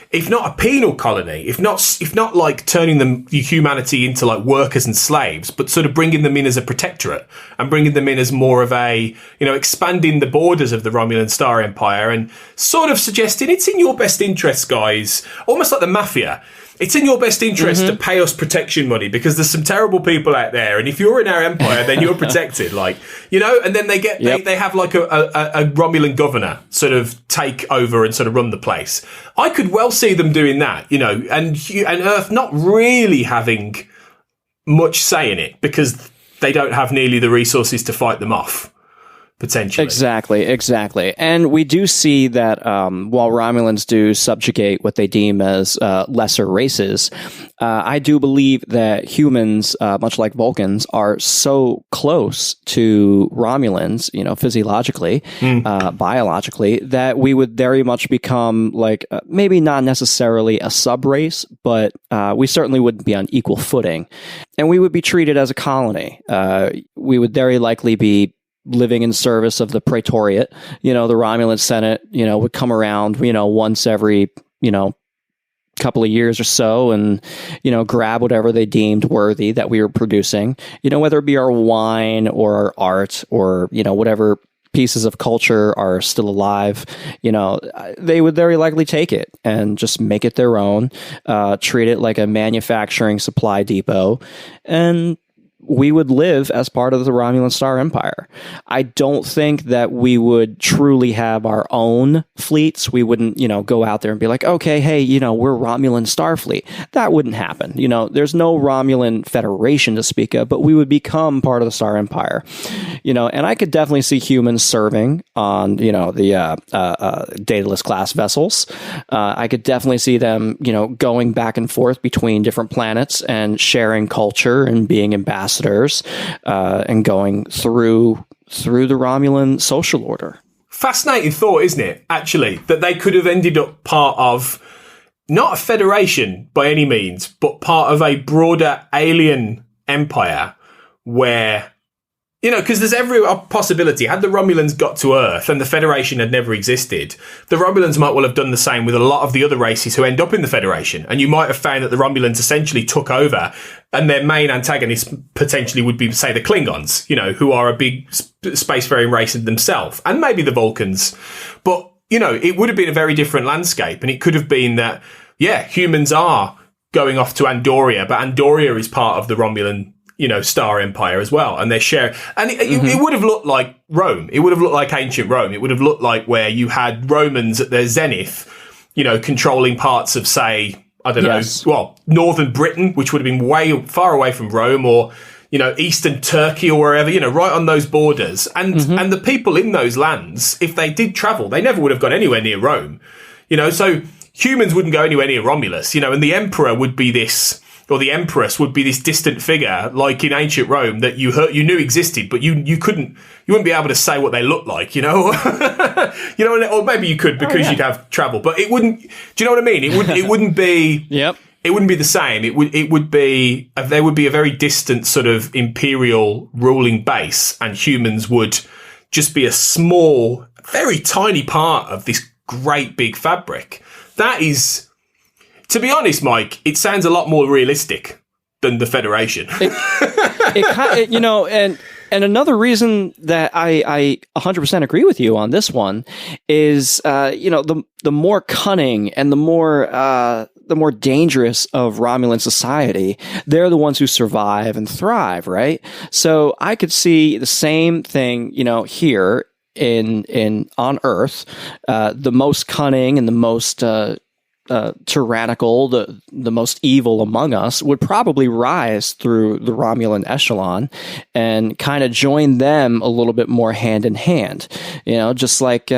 Speaker 8: if not a penal colony, if not like turning humanity into like workers and slaves, but sort of bringing them in as a protectorate and bringing them in as more of a, expanding the borders of the Romulan Star Empire and sort of suggesting it's in your best interest, guys, almost like the mafia. It's in your best interest to pay us protection money because there's some terrible people out there. And if you're in our empire, then you're protected. And then they have like a Romulan governor sort of take over and sort of run the place. I could well see them doing that, and Earth not really having much say in it because they don't have nearly the resources to fight them off. Potentially. Exactly. And we do see that while Romulans do subjugate what they deem as lesser races, I do believe that humans, much like Vulcans, are so close to Romulans, physiologically, biologically, that we would very much become like maybe not necessarily a sub-race, but we certainly wouldn't be on equal footing. And we would be treated as a colony. We would very likely be living in service of the Praetoriate. The Romulan Senate, would come around, once every, couple of years or so and, grab whatever they deemed worthy that we were producing, whether it be our wine or our art or, whatever pieces of culture are still alive, they would very likely take it and just make it their own, treat it like a manufacturing supply depot, and we would live as part of the Romulan Star Empire. I don't think that we would truly have our own fleets. We wouldn't, go out there and be like, okay, hey, we're Romulan Starfleet. That wouldn't happen. There's no Romulan Federation to speak of, but we would become part of the Star Empire. And I could definitely see humans serving on, the Daedalus class vessels. I could definitely see them, going back and forth between different planets and sharing culture and being ambassadors. And going through the Romulan social order. Fascinating thought, isn't it? Actually, that they could have ended up part of not a federation by any means, but part of a broader alien empire where, because there's every possibility. Had the Romulans got to Earth and the Federation had never existed, the Romulans might well have done the same with a lot of the other races who end up in the Federation. And you might have found that the Romulans essentially took over, and their main antagonist potentially would be, say, the Klingons, who are a big spacefaring race themselves, and maybe the Vulcans. But, it would have been a very different landscape, and it could have been that, humans are going off to Andoria, but Andoria is part of the Romulan Star Empire as well, and they're sharing. And it would have looked like Rome. It would have looked like ancient Rome. It would have looked like where you had Romans at their zenith, controlling parts of, say, I don't know, northern Britain, which would have been way far away from Rome, or eastern Turkey or wherever, right on those borders. And and the people in those lands, if they did travel, they never would have gone anywhere near Rome. So humans wouldn't go anywhere near Romulus, and the emperor would be this. Or the Empress would be this distant figure, like in ancient Rome, that you knew existed, but you wouldn't be able to say what they looked like, or maybe you could because you'd have travel, but it wouldn't. Do you know what I mean? It wouldn't be.
Speaker 9: Yep.
Speaker 8: It wouldn't be the same. There would be a very distant sort of imperial ruling base, and humans would just be a small, very tiny part of this great big fabric. That is. To be honest, Mike, it sounds a lot more realistic than the Federation.
Speaker 9: And another reason that I 100% agree with you on this one is, the more cunning and the more dangerous of Romulan society, they're the ones who survive and thrive, right? So I could see the same thing, here on Earth, the most cunning and the most tyrannical, the most evil among us would probably rise through the Romulan echelon and kind of join them a little bit more hand in hand, just like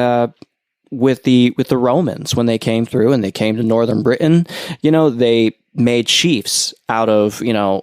Speaker 9: with the Romans when they came through and they came to northern Britain, they made chiefs out of,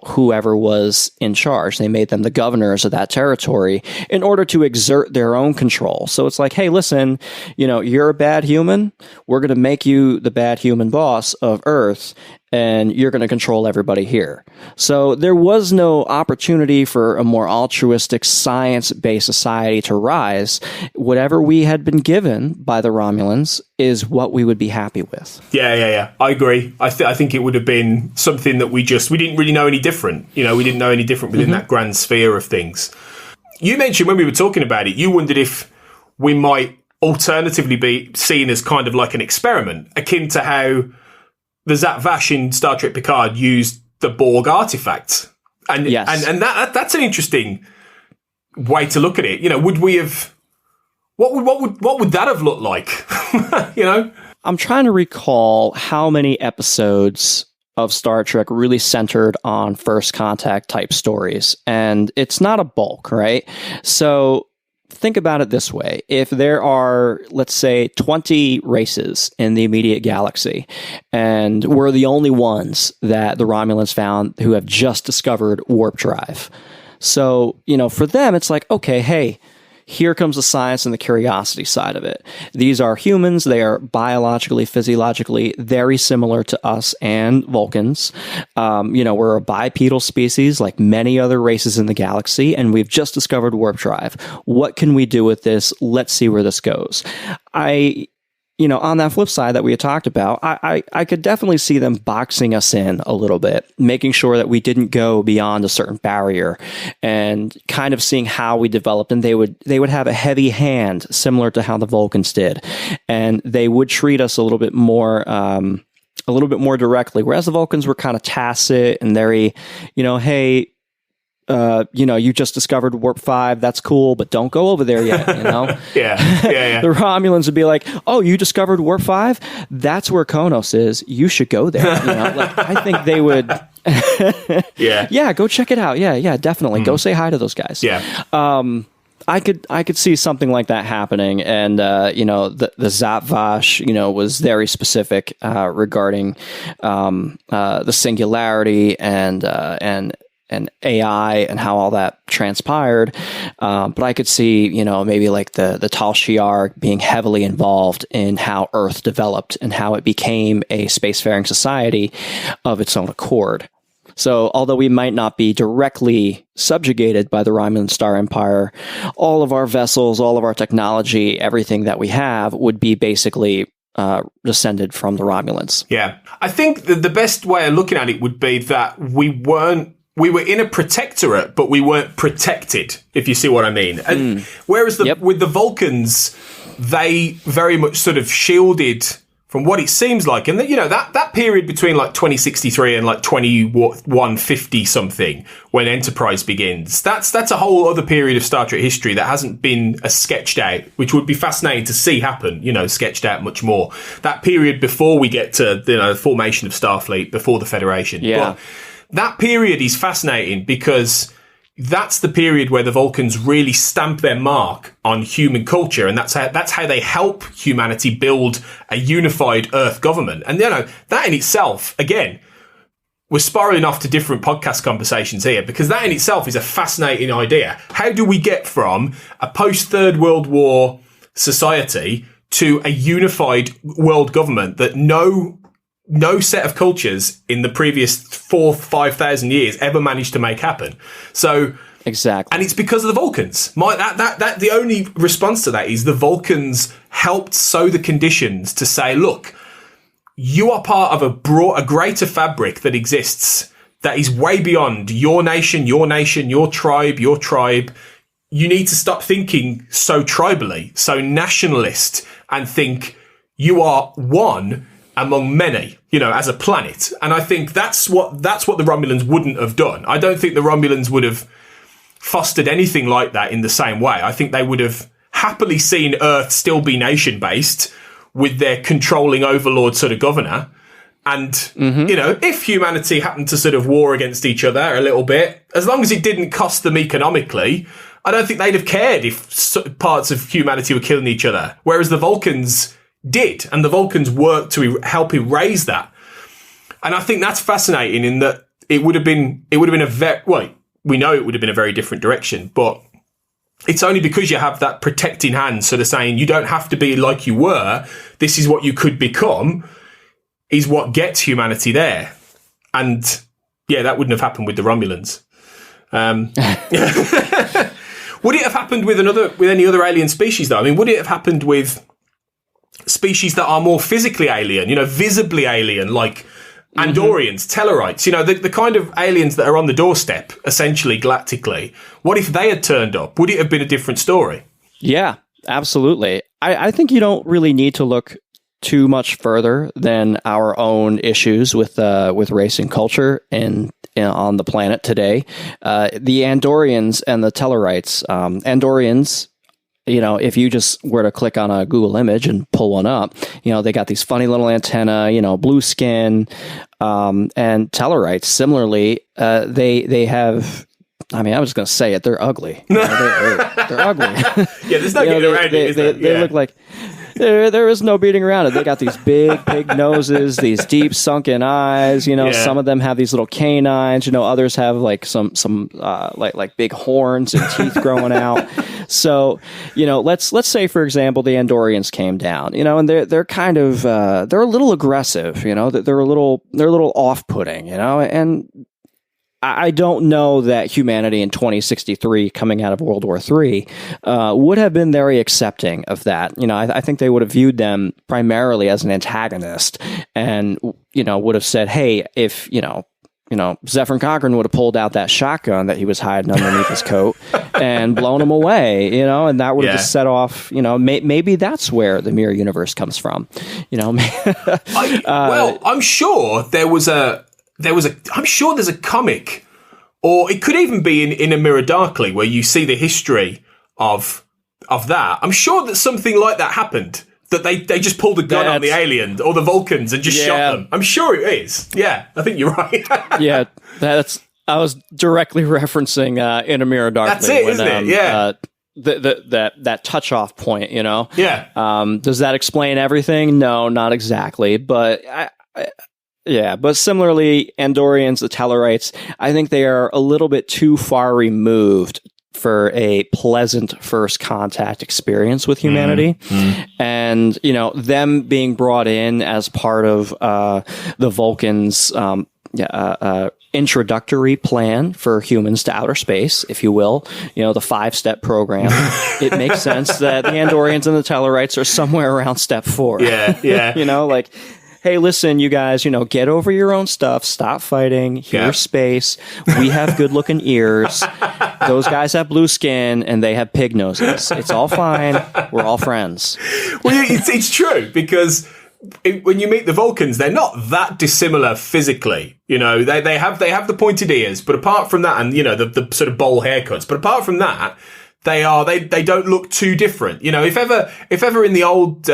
Speaker 9: whoever was in charge. They made them the governors of that territory in order to exert their own control. So it's like, hey, listen, you're a bad human. We're going to make you the bad human boss of Earth, and you're going to control everybody here. So there was no opportunity for a more altruistic, science-based society to rise. Whatever we had been given by the Romulans is what we would be happy with.
Speaker 8: Yeah. I agree. I think it would have been something that we didn't really know any different. We didn't know any different within that grand sphere of things. You mentioned when we were talking about it, you wondered if we might alternatively be seen as kind of like an experiment, akin to how the Zat Vash in Star Trek Picard used the Borg artifact. And
Speaker 9: yes.
Speaker 8: and that's an interesting way to look at it. Would we have what would that have looked like?
Speaker 9: I'm trying to recall how many episodes of Star Trek really centered on first contact type stories, and it's not a bulk, right? So think about it this way. If there are, let's say, 20 races in the immediate galaxy, and we're the only ones that the Romulans found who have just discovered warp drive. So, for them, it's like, okay, hey, here comes the science and the curiosity side of it. These are humans. They are biologically, physiologically very similar to us and Vulcans. We're a bipedal species like many other races in the galaxy, and we've just discovered warp drive. What can we do with this? Let's see where this goes. On that flip side that we had talked about, I could definitely see them boxing us in a little bit, making sure that we didn't go beyond a certain barrier, and kind of seeing how we developed. And they would have a heavy hand, similar to how the Vulcans did, and they would treat us a little bit more directly. Whereas the Vulcans were kind of tacit and very, hey, you just discovered warp 5. That's cool, but don't go over there yet.
Speaker 8: Yeah.
Speaker 9: The Romulans would be like, "Oh, you discovered warp 5? That's where Kronos is. You should go there." I think they would. Yeah, go check it out. Yeah, definitely. Go say hi to those guys.
Speaker 8: Yeah.
Speaker 9: I could see something like that happening, and the Zat Vash, was very specific regarding the singularity and AI and how all that transpired. But I could see, maybe like the Tal Shiar being heavily involved in how Earth developed and how it became a spacefaring society of its own accord. So although we might not be directly subjugated by the Romulan Star Empire, all of our vessels, all of our technology, everything that we have would be basically descended from the Romulans.
Speaker 8: Yeah. I think the best way of looking at it would be that we were in a protectorate, but we weren't protected, if you see what I mean. And whereas with the Vulcans, they very much sort of shielded from what it seems like. And that period between like 2063 and like 2150 something, when Enterprise begins, that's a whole other period of Star Trek history that hasn't been sketched out, which would be fascinating to see happen, sketched out much more. That period before we get to the formation of Starfleet, before the Federation.
Speaker 9: Yeah.
Speaker 8: But that period is fascinating because that's the period where the Vulcans really stamp their mark on human culture, and that's how they help humanity build a unified Earth government. And that in itself, again, we're spiraling off to different podcast conversations here, because that in itself is a fascinating idea. How do we get from a post-Third World War society to a unified world government that no set of cultures in the previous 4,000-5,000 years ever managed to make happen? So
Speaker 9: exactly, and
Speaker 8: it's because of the Vulcans. The only response to that is the Vulcans helped sow the conditions to say, look, you are part of a greater fabric that exists that is way beyond your nation, your tribe. You need to stop thinking so tribally, so nationalist, and think you are one among many, as a planet. And I think that's what the Romulans wouldn't have done. I don't think the Romulans would have fostered anything like that in the same way. I think they would have happily seen Earth still be nation-based with their controlling overlord sort of governor. And, if humanity happened to sort of war against each other a little bit, as long as it didn't cost them economically, I don't think they'd have cared if parts of humanity were killing each other. Whereas the Vulcans did, and the Vulcans worked to help erase that. And I think that's fascinating in that it would have been we know it would have been a very different direction, but it's only because you have that protecting hand sort of saying you don't have to be like you were, this is what you could become, is what gets humanity there. And yeah, that wouldn't have happened with the Romulans. Would it have happened with any other alien species though? I mean, would it have happened with species that are more physically alien, visibly alien, like Andorians, Tellerites, the kind of aliens that are on the doorstep, essentially galactically? What if they had turned up? Would it have been a different story?
Speaker 9: Yeah, absolutely. I think you don't really need to look too much further than our own issues with race and culture on the planet today. The Andorians and the Tellerites, Andorians, if you just were to click on a Google image and pull one up, they got these funny little antenna, blue skin, and Tellerites, similarly, they have, I was going to say it, they're ugly. They're ugly.
Speaker 8: Yeah, there's no getting around it, is there?
Speaker 9: They look like, there is no beating around it. They got these big pig noses, these deep sunken eyes. Some of them have these little canines. Others have like some like big horns and teeth growing out. So let's say, for example, the Andorians came down. And they're kind of they're a little aggressive. They're a little off-putting. And I don't know that humanity in 2063, coming out of World War III, would have been very accepting of that. I think they would have viewed them primarily as an antagonist, and would have said, "Hey, if Zephyr Cochrane would have pulled out that shotgun that he was hiding underneath his coat and blown him away, and that would have just set off. Maybe that's where the mirror universe comes from.
Speaker 8: I'm sure I'm sure there's a comic, or it could even be in A Mirror Darkly, where you see the history of that. I'm sure that something like that happened, that they just pulled a gun on the alien or the Vulcans and just shot them. I'm sure it is. Yeah, I think you're right.
Speaker 9: Yeah, I was directly referencing In A Mirror Darkly.
Speaker 8: That's it, isn't it? Yeah.
Speaker 9: That touch off point,
Speaker 8: Yeah.
Speaker 9: Does that explain everything? No, not exactly, but yeah, but similarly, Andorians, the Tellerites, I think they are a little bit too far removed for a pleasant first contact experience with humanity. Mm-hmm. And, them being brought in as part of the Vulcans' introductory plan for humans to outer space, if you will, the 5-step program, it makes sense that the Andorians and the Tellerites are somewhere around step 4.
Speaker 8: Yeah.
Speaker 9: Hey, listen, you guys, get over your own stuff. Stop fighting. Here's space. We have good-looking ears. Those guys have blue skin, and they have pig noses. It's all fine. We're all friends.
Speaker 8: Well, it's true, because when you meet the Vulcans, they're not that dissimilar physically. They have the pointed ears, but apart from that, and the sort of bowl haircuts, but apart from that, they don't look too different. If ever in the old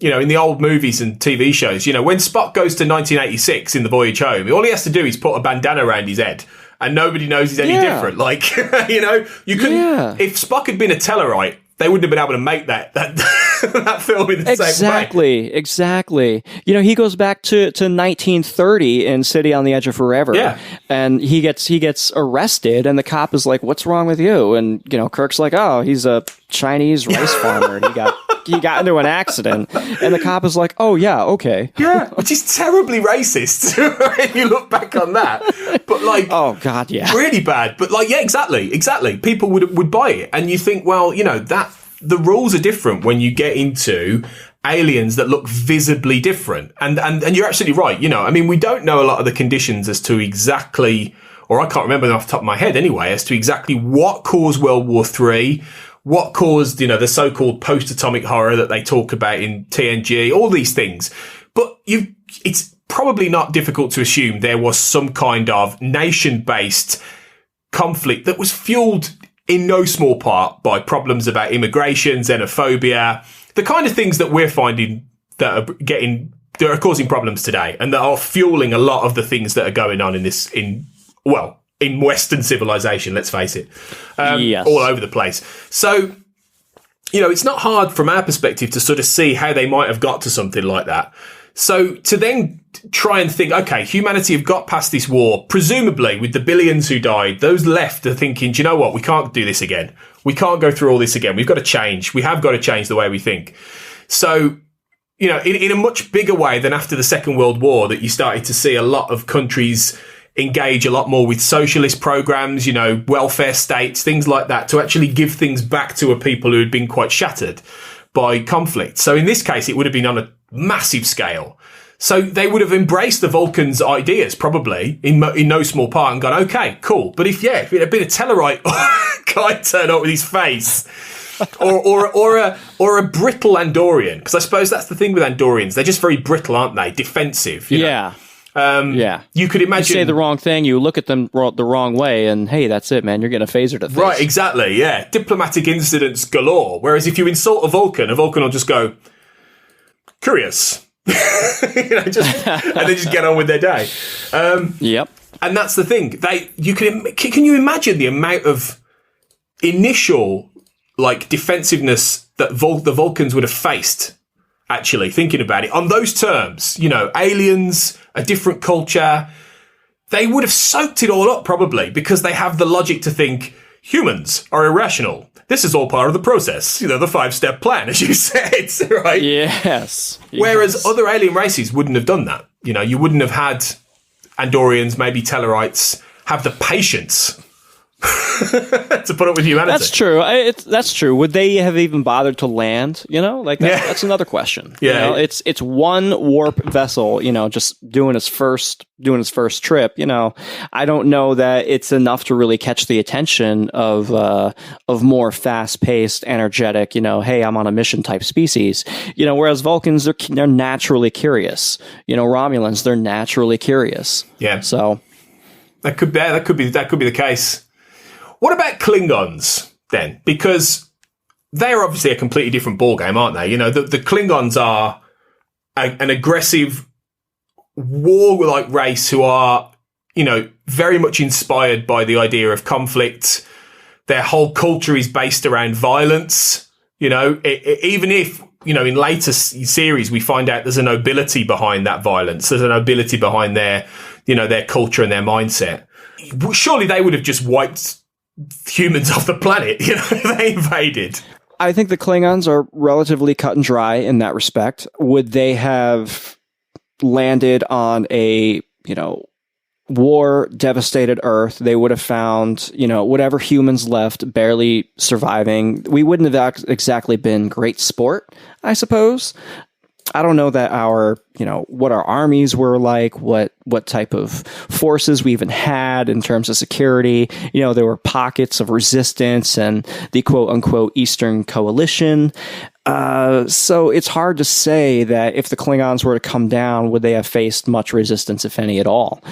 Speaker 8: in the old movies and TV shows, when Spock goes to 1986 in the voyage home, all he has to do is put a bandana around his head and nobody knows he's any different. You couldn't, if Spock had been a Tellerite, they wouldn't have been able to make that that film in the same way.
Speaker 9: Exactly. He goes back to 1930 in City on the Edge of Forever.
Speaker 8: Yeah.
Speaker 9: And he gets arrested, and the cop is like, "What's wrong with you?" And Kirk's like, "Oh, he's a Chinese rice farmer. And he got into an accident." And the cop is like, "Oh yeah, okay."
Speaker 8: Yeah, which is terribly racist if you look back on that. But
Speaker 9: oh god, yeah,
Speaker 8: really bad. But exactly. People would buy it, and you think, well, that the rules are different when you get into aliens that look visibly different. And you're absolutely right. We don't know a lot of the conditions as to exactly, or I can't remember them off the top of my head anyway, as to exactly what caused World War III, what caused, the so-called post-atomic horror that they talk about in TNG, all these things. But it's probably not difficult to assume there was some kind of nation-based conflict that was fueled in no small part by problems about immigration, xenophobia, the kind of things that we're finding that are causing problems today, and that are fueling a lot of the things that are going on in Western civilization, let's face it, all over the place. So, it's not hard from our perspective to sort of see how they might have got to something like that. So to then try and think, okay, humanity have got past this war, presumably with the billions who died, those left are thinking, do you know what? We can't do this again. We can't go through all this again. We've got to change. We have got to change the way we think. So, in a much bigger way than after the Second World War, that you started to see a lot of countries engage a lot more with socialist programs, welfare states, things like that, to actually give things back to a people who had been quite shattered by conflict. So in this case, it would have been on a massive scale. So they would have embraced the Vulcans' ideas, probably, in no small part, and gone, okay, cool. But if it had been a Tellerite guy turn up with his face, or a brittle Andorian, because I suppose that's the thing with Andorians. They're just very brittle, aren't they? Defensive.
Speaker 9: Yeah.
Speaker 8: You could imagine...
Speaker 9: You say the wrong thing, you look at them the wrong way, and hey, that's it, man. You're getting a phaser to the face.
Speaker 8: Right, exactly, yeah. Diplomatic incidents galore. Whereas if you insult a Vulcan will just go, curious. And then just get on with their day.
Speaker 9: Yep.
Speaker 8: And that's the thing. Can you imagine the amount of initial defensiveness that the Vulcans would have faced, actually, thinking about it on those terms? Aliens, a different culture. They would have soaked it all up, probably, because they have the logic to think humans are irrational. This is all part of the process, the 5-step plan, as you said, right?
Speaker 9: Yes.
Speaker 8: Whereas other alien races wouldn't have done that. You wouldn't have had Andorians, maybe Tellerites, have the patience to put up with humanity.
Speaker 9: That's true. That's true. Would they have even bothered to land? That's another question.
Speaker 8: Yeah.
Speaker 9: It's one warp vessel. Just doing his first trip. I don't know that it's enough to really catch the attention of more fast paced, energetic. Hey, I'm on a mission type species. Whereas Vulcans, they're naturally curious. Romulans, they're naturally curious.
Speaker 8: Yeah.
Speaker 9: So
Speaker 8: that could be the case. What about Klingons, then? Because they're obviously a completely different ballgame, aren't they? The Klingons are an aggressive, war-like race who are, very much inspired by the idea of conflict. Their whole culture is based around violence. Even if, in later series, we find out there's a nobility behind that violence. There's a nobility behind their culture and their mindset. Surely they would have just wiped humans off the planet, they invaded.
Speaker 9: I think the Klingons are relatively cut and dry in that respect. Would they have landed on a, war devastated Earth. They would have found, whatever humans left barely surviving. We wouldn't have exactly been great sport, I suppose. I don't know that what our armies were like, what type of forces we even had in terms of security. There were pockets of resistance and the quote unquote Eastern Coalition. So it's hard to say that if the Klingons were to come down, would they have faced much resistance, if any at all?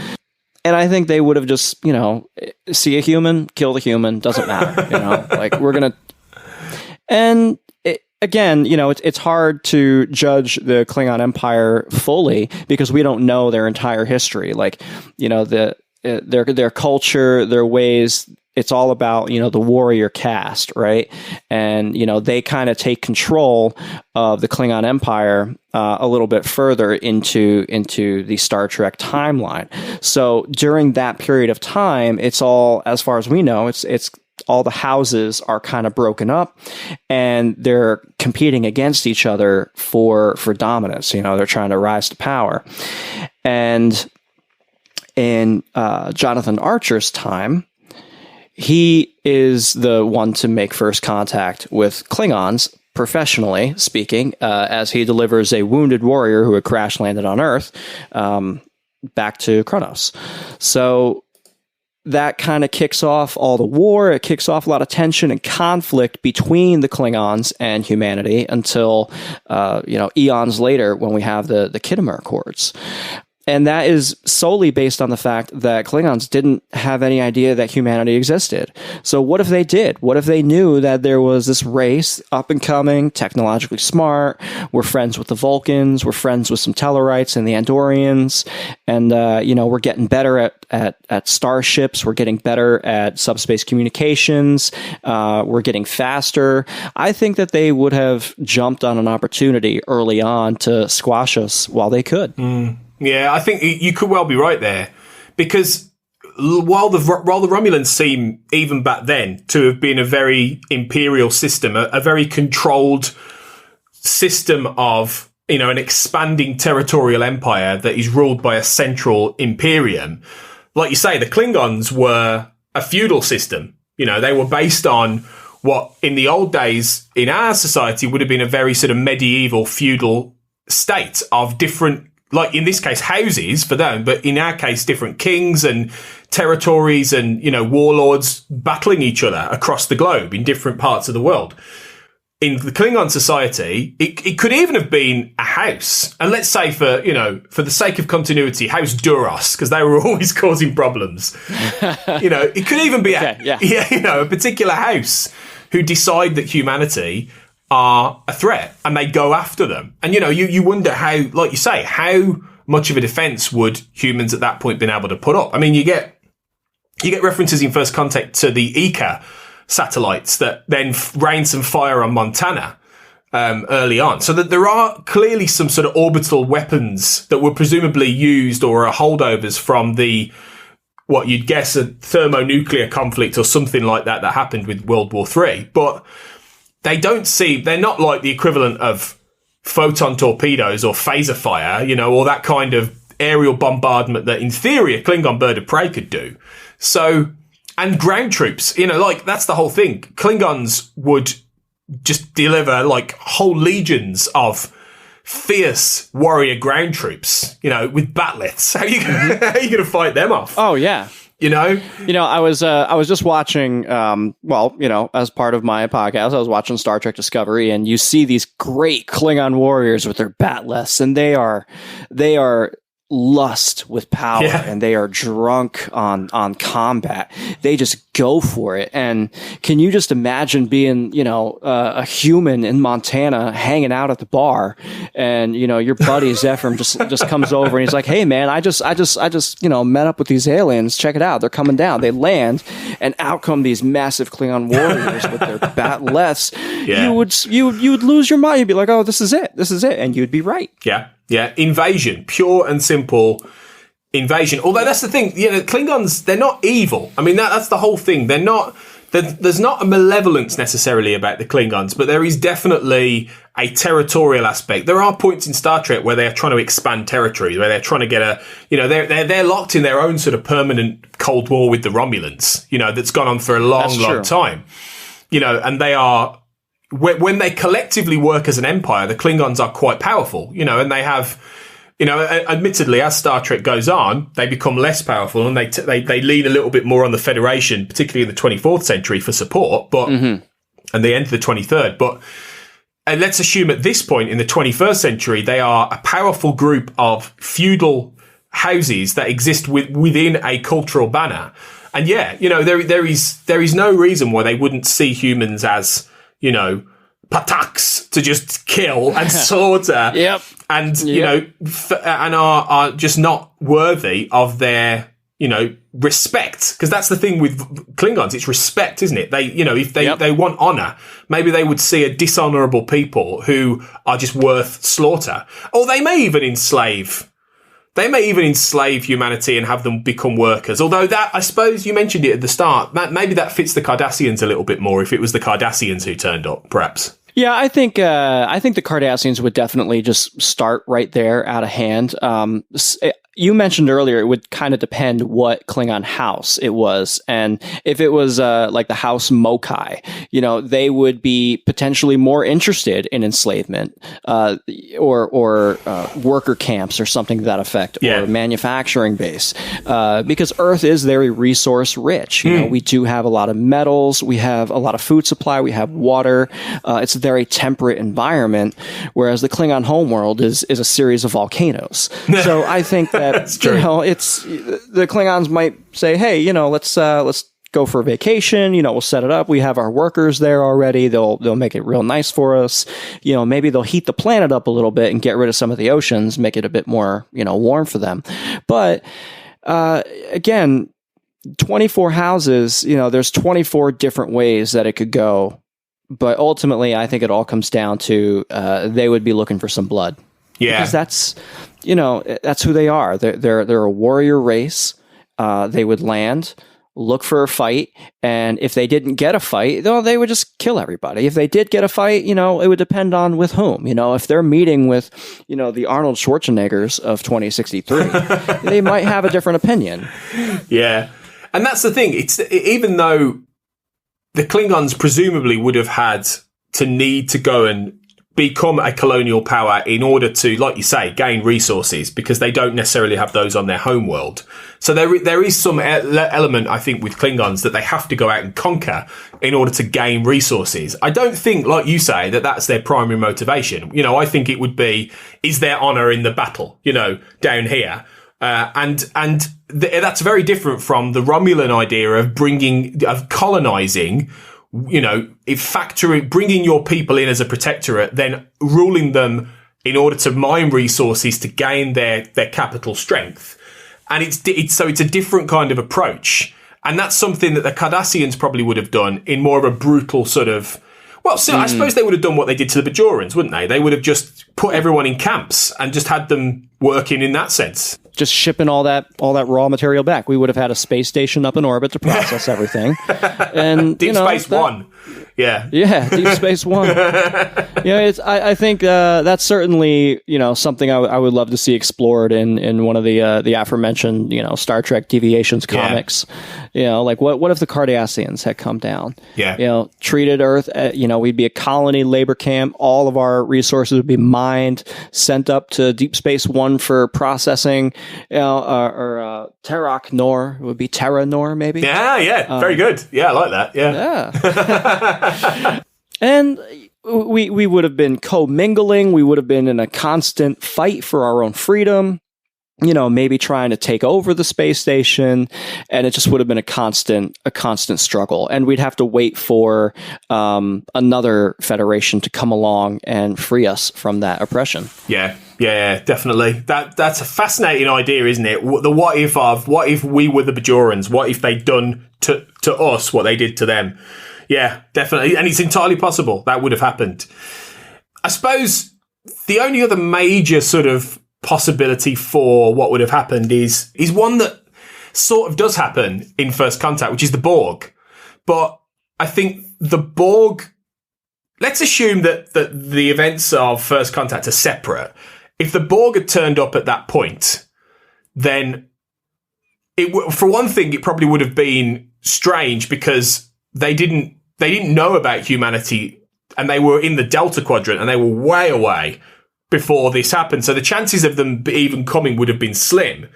Speaker 9: And I think they would have just, see a human, kill the human, doesn't matter, like we're going to, and again, it's hard to judge the Klingon Empire fully because we don't know their entire history. Like, their culture, their ways. It's all about, the warrior caste, right? And, they kind of take control of the Klingon Empire a little bit further into the Star Trek timeline. So during that period of time, it's all, as far as we know, it's all the houses are kind of broken up and they're competing against each other for dominance. They're trying to rise to power. And in Jonathan Archer's time, he is the one to make first contact with Klingons, professionally speaking, as he delivers a wounded warrior who had crash landed on Earth back to Kronos. So that kind of kicks off all the war. It kicks off a lot of tension and conflict between the Klingons and humanity until, eons later when we have the Khitomer Accords. And that is solely based on the fact that Klingons didn't have any idea that humanity existed. So what if they did? What if they knew that there was this race, up and coming, technologically smart, we're friends with the Vulcans, we're friends with some Tellerites and the Andorians, and, we're getting better at starships, we're getting better at subspace communications, we're getting faster. I think that they would have jumped on an opportunity early on to squash us while they could.
Speaker 8: Yeah, I think you could well be right there, because while the Romulans seem, even back then, to have been a very imperial system, a very controlled system of, an expanding territorial empire that is ruled by a central imperium, like you say, the Klingons were a feudal system. They were based on what in the old days in our society would have been a very sort of medieval feudal state of different, like in this case, houses for them, but in our case, different kings and territories and, warlords battling each other across the globe in different parts of the world. In the Klingon society, it could even have been a house. And let's say for the sake of continuity, House Duras, because they were always causing problems. It could even be a particular house who decide that humanity are a threat and they go after them. And, you wonder how, like you say, how much of a defense would humans at that point been able to put up? I mean, you get references in First Contact to the Ika satellites that then rained some fire on Montana early on. So that there are clearly some sort of orbital weapons that were presumably used or are holdovers from what you'd guess a thermonuclear conflict or something like that happened with World War III. But they're not like the equivalent of photon torpedoes or phaser fire, or that kind of aerial bombardment that in theory a Klingon bird of prey could do. So, and ground troops, that's the whole thing. Klingons would just deliver like whole legions of fierce warrior ground troops, with batleths. How are you going to fight them off?
Speaker 9: Oh, yeah. I was just watching, as part of my podcast, I was watching Star Trek Discovery, and you see these great Klingon warriors with their batleths, and they are lust with power, and they are drunk on combat. They just go for it. And can you just imagine being, a human in Montana hanging out at the bar, and your buddy Zephyr just comes over and he's like, "Hey man, I just met up with these aliens. Check it out. They're coming down." They land, and out come these massive Klingon warriors with their batleths. Yeah. You would lose your mind. You'd be like, "Oh, this is it, and you'd be right.
Speaker 8: Yeah, invasion, pure and simple invasion. Although that's the thing, Klingons, they're not evil. I mean, that's the whole thing. They're not there's not a malevolence necessarily about the Klingons, but there is definitely a territorial aspect. There are points in Star Trek where they're trying to expand territory, where they're trying to get they're locked in their own sort of permanent Cold War with the Romulans, that's gone on for a long time. And they are, when they collectively work as an empire, the Klingons are quite powerful, and they have, admittedly, as Star Trek goes on, they become less powerful and they lean a little bit more on the Federation, particularly in the 24th century for support, but and they enter the 23rd. But let's assume at this point in the 21st century, they are a powerful group of feudal houses that exist within a cultural banner. And there is no reason why they wouldn't see humans as, pataks to just kill and slaughter.
Speaker 9: Yep.
Speaker 8: And, and are just not worthy of their, respect. Because that's the thing with Klingons. It's respect, isn't it? They, if they want honor, maybe they would see a dishonorable people who are just worth slaughter. Or they may even enslave humanity and have them become workers. Although that, I suppose you mentioned it at the start, maybe that fits the Cardassians a little bit more if it was the Cardassians who turned up, perhaps.
Speaker 9: Yeah, I think the Cardassians would definitely just start right there out of hand. You mentioned earlier it would kind of depend what Klingon house it was, and if it was like the House Mokai, they would be potentially more interested in enslavement, or worker camps or something to that effect, or manufacturing base, because Earth is very resource rich. We do have a lot of metals, we have a lot of food supply, we have water. It's a very temperate environment, whereas the Klingon homeworld is a series of volcanoes. So I think that
Speaker 8: it's
Speaker 9: the Klingons might say, hey, let's go for a vacation. We'll set it up. We have our workers there already. They'll make it real nice for us. Maybe they'll heat the planet up a little bit and get rid of some of the oceans, make it a bit more, warm for them. But again, 24 houses, there's 24 different ways that it could go. But ultimately, I think it all comes down to they would be looking for some blood.
Speaker 8: Yeah,
Speaker 9: because that's who they are. They're a warrior race. They would land, look for a fight, and if they didn't get a fight, they would just kill everybody. If they did get a fight, it would depend on with whom. If they're meeting with, the Arnold Schwarzeneggers of 2063, they might have a different opinion.
Speaker 8: Yeah, and that's the thing. Even though the Klingons presumably would have had to need to go and become a colonial power in order to, like you say, gain resources, because they don't necessarily have those on their home world. So there is some element, I think, with Klingons that they have to go out and conquer in order to gain resources. I don't think, like you say, that that's their primary motivation. I think it would be, is there honor in the battle, down here? That's very different from the Romulan idea of colonizing, bringing your people in as a protectorate, then ruling them in order to mine resources to gain their capital strength. And it's a different kind of approach. And that's something that the Cardassians probably would have done in more of a brutal sort of, I suppose they would have done what they did to the Bajorans, wouldn't they? They would have just put everyone in camps and just had them working in that sense.
Speaker 9: Just shipping all that raw material back. We would have had a space station up in orbit to process everything. And
Speaker 8: Deep Space One. Yeah.
Speaker 9: Yeah, Deep Space One. I think that's certainly, something I would love to see explored in one of the aforementioned, Star Trek Deviations comics. Yeah. What if the Cardassians had come down?
Speaker 8: Yeah.
Speaker 9: Treated Earth, we'd be a colony labor camp. All of our resources would be mined, sent up to Deep Space One for processing, or Terok Nor, it would be Terra Nor, maybe.
Speaker 8: Yeah, very good. Yeah, I like that. Yeah.
Speaker 9: And we would have been commingling. We would have been in a constant fight for our own freedom. Maybe trying to take over the space station, and it just would have been a constant struggle. And we'd have to wait for another Federation to come along and free us from that oppression.
Speaker 8: Yeah, definitely. That's a fascinating idea, isn't it? The what if we were the Bajorans? What if they'd done to us what they did to them? Yeah, definitely. And it's entirely possible that would have happened. I suppose the only other major sort of possibility for what would have happened is one that sort of does happen in First Contact, which is the Borg. But I think the Borg, let's assume that the events of First Contact are separate. If the Borg had turned up at that point, then for one thing, it probably would have been strange because they didn't know about humanity, and they were in the Delta Quadrant and they were way away before this happened. So the chances of them even coming would have been slim,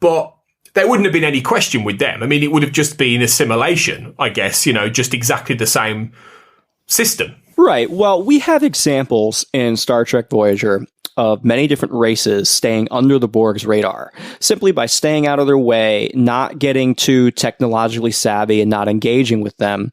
Speaker 8: but there wouldn't have been any question with them. I mean, it would have just been assimilation, I guess, just exactly the same system.
Speaker 9: Right. Well, we have examples in Star Trek Voyager of many different races staying under the Borg's radar, simply by staying out of their way, not getting too technologically savvy and not engaging with them.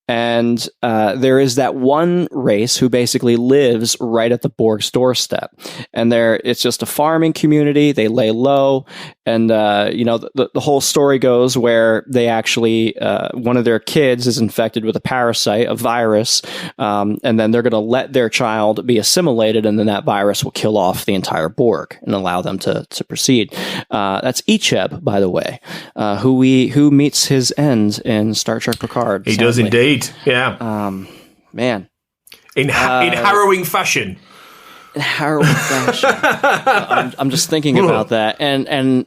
Speaker 9: And there is that one race who basically lives right at the Borg's doorstep. And it's just a farming community. They lay low. And, the whole story goes where they actually, one of their kids is infected with a parasite, a virus. And then they're going to let their child be assimilated. And then that virus will kill off the entire Borg and allow them to proceed. That's Icheb, by the way, who meets his end in Star Trek Picard.
Speaker 8: He does indeed. Yeah.
Speaker 9: Man.
Speaker 8: In harrowing fashion.
Speaker 9: In harrowing fashion. I'm just thinking about that. And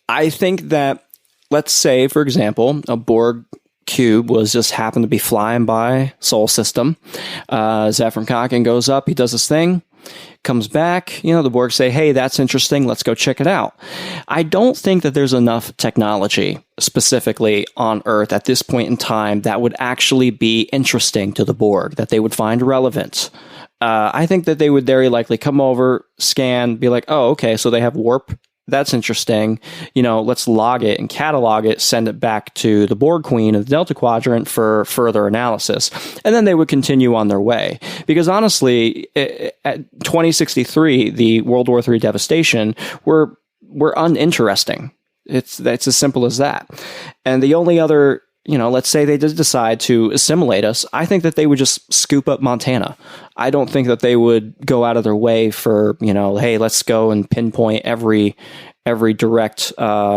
Speaker 9: I think that, let's say, for example, a Borg cube was just happened to be flying by Sol System. Zefram Cochrane goes up, he does his thing, comes back, the Borg say, hey, that's interesting, let's go check it out. I don't think that there's enough technology specifically on Earth at this point in time that would actually be interesting to the Borg, that they would find relevant. I think that they would very likely come over, scan, be like, oh, okay, so they have warp. That's interesting. Let's log it and catalog it, send it back to the Borg Queen of the Delta Quadrant for further analysis. And then they would continue on their way. Because honestly, at 2063, the World War III devastation, were uninteresting. It's as simple as that. And the only other, let's say they did decide to assimilate us, I think that they would just scoop up Montana. I don't think that they would go out of their way for, hey, let's go and pinpoint every direct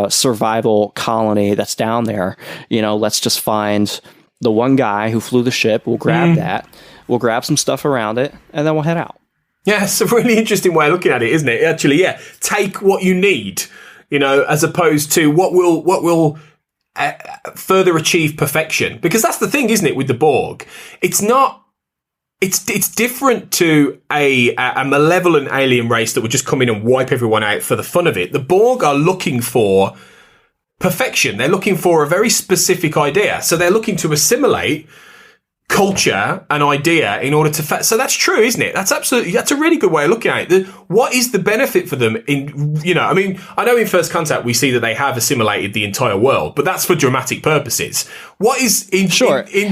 Speaker 9: survival colony that's down there. Let's just find the one guy who flew the ship. We'll grab that. We'll grab some stuff around it, and then we'll head out.
Speaker 8: Yeah, it's a really interesting way of looking at it, isn't it? Actually, yeah. Take what you need, as opposed to what will further achieve perfection. Because that's the thing, isn't it, with the Borg? It's different to a malevolent alien race that would just come in and wipe everyone out for the fun of it. The Borg are looking for perfection. They're looking for a very specific idea. So they're looking to assimilate culture and idea in order to... So that's true, isn't it? That's a really good way of looking at it. What is the benefit for them in, I know in First Contact we see that they have assimilated the entire world, but that's for dramatic purposes. What is in